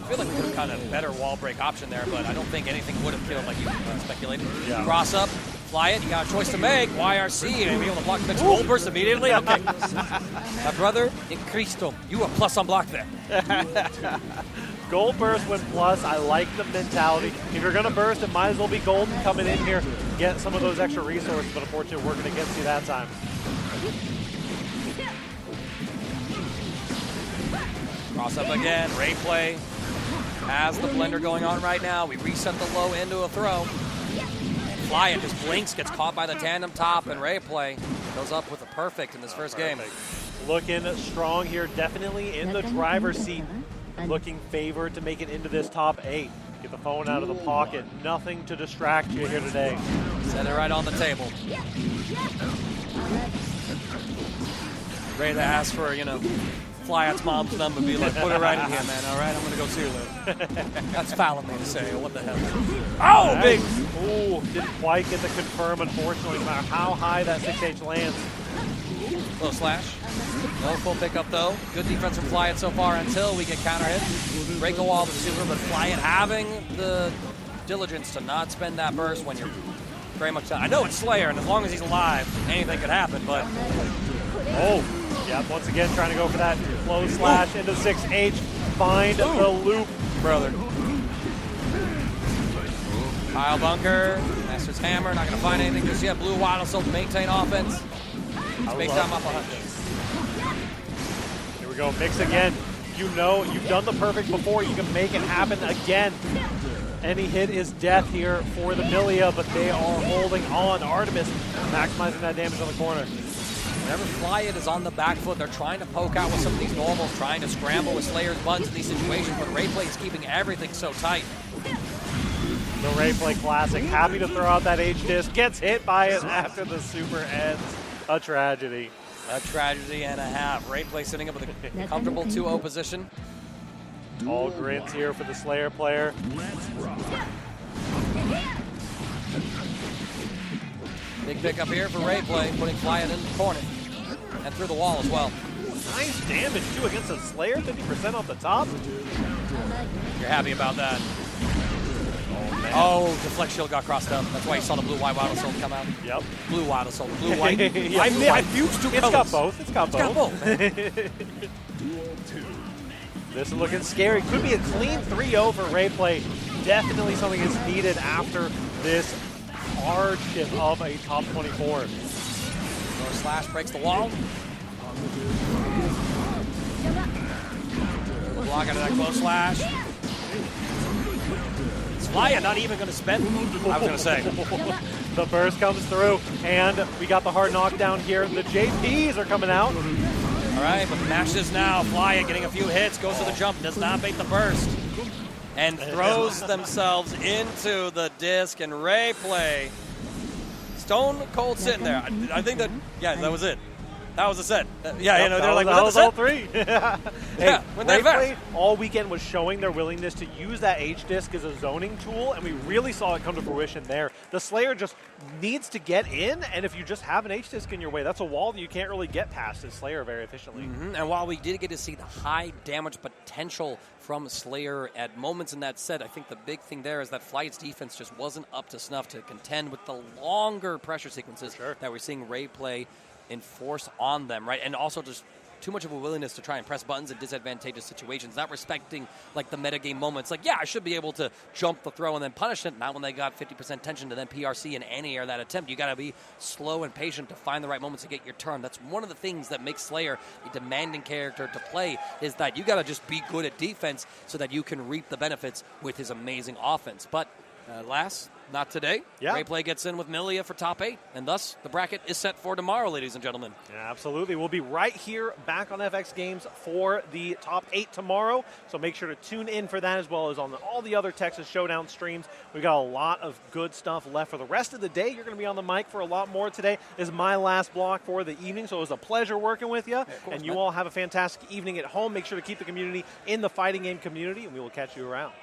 feel like we could have gotten a better wall break option there, but I don't think anything would have killed like you speculated. Yeah. Cross up, Flyet, you got a choice to make. YRC, and be able to block the next gold burst immediately? Okay. My brother in Cristo, you are plus on block there. Gold burst with plus. I like the mentality. If you're going to burst, it might as well be golden coming in here. Get some of those extra resources, but unfortunately, working against you that time. Cross up again, Ray play. Has the blender going on right now. We reset the low into a throw. Flyet just blinks, gets caught by the tandem top, and Ray play goes up with a perfect in this first game. Looking strong here, definitely in the driver's seat. Looking favored to make it into this top 8. Get the phone out of the pocket. Nothing to distract you here today. Set it right on the table. Ray to ask for, Flyet's mom's number, be like, put it right in here, man. All right, I'm going to go see her later. That's foul of me to say. What the hell? Oh, big. Ooh, didn't quite get the confirm, unfortunately, no matter how high that 6H lands. Little slash. No full pickup, though. Good defense from Flyet so far until we get counter hit. Break a wall with super, but Flyet having the diligence to not spend that burst when you're very much down. I know it's Slayer, and as long as he's alive, anything could happen, but... Oh, Yep, once again trying to go for that close slash into 6H. Find the loop. Brother. Kyle Bunker, Master's Hammer, not going to find anything just yet. Blue Wild Assault, maintain offense. Let's make time up behind this. Here we go, mix again. You know, you've done the perfect before, you can make it happen again. Any hit is death here for the Milia, but they are holding on. Artemis maximizing that damage on the corner. Whenever Flyit is on the back foot, they're trying to poke out with some of these normals, trying to scramble with Slayer's buttons in these situations, but Rayplay is keeping everything so tight. The Rayplay classic, happy to throw out that H-Disc, gets hit by it after the super ends. A tragedy. A tragedy and a half. Rayplay sitting up with a comfortable 2-0 position. All grins here for the Slayer player. Big pick up here for Rayplay, putting Flyit in the corner and through the wall as well. Nice damage too against the Slayer, 50% off the top. You're happy about that. Oh, deflect shield got crossed up. That's why you saw the blue white Wild Assault come out. Yep. Blue Wild Assault. Blue white. Yeah, I fused two It's colors. got both. It's got both. Duel 2. This is looking scary. Could be a clean 3-0 for Rayplay. Definitely something is needed after this hardship of a top 24. Lower slash breaks the wall. Block out of that close slash. Flyit not even going to spend, I was going to say. The burst comes through, and we got the hard knockdown here. The JPs are coming out. All right, but mashes now. Flyit getting a few hits, goes to the jump, does not bait the burst, and throws themselves into the disc, and Rayplay. Stone Cold sitting there. I think that, yeah, that was it. That was a set. Yeah, you know, they're like, that was was that all the three. Yeah, when they Rayplay all weekend was showing their willingness to use that H-Disc as a zoning tool, and we really saw it come to fruition there. The Slayer just needs to get in, and if you just have an H-Disc in your way, that's a wall that you can't really get past as Slayer very efficiently. And while we did get to see the high damage potential from Slayer at moments in that set, I think the big thing there is that Flyit's defense just wasn't up to snuff to contend with the longer pressure sequences that we're seeing Rayplay enforce on them, right? And also just too much of a willingness to try and press buttons in disadvantageous situations, not respecting like the metagame moments. Like, yeah, I should be able to jump the throw and then punish it. Not when they got 50% tension to then PRC and anti-air that attempt. You got to be slow and patient to find the right moments to get your turn. That's one of the things that makes Slayer a demanding character to play, is that you got to just be good at defense so that you can reap the benefits with his amazing offense. But last, not today. Yeah. Rayplay gets in with Milia for top 8, and thus the bracket is set for tomorrow, ladies and gentlemen. Yeah, absolutely. We'll be right here back on FX Games for the top 8 tomorrow, so make sure to tune in for that, as well as on all the other Texas Showdown streams. We've got a lot of good stuff left for the rest of the day. You're going to be on the mic for a lot more today. This is my last block for the evening, so it was a pleasure working with you. And you all have a fantastic evening at home. Make sure to keep the community in the fighting game community, and we will catch you around.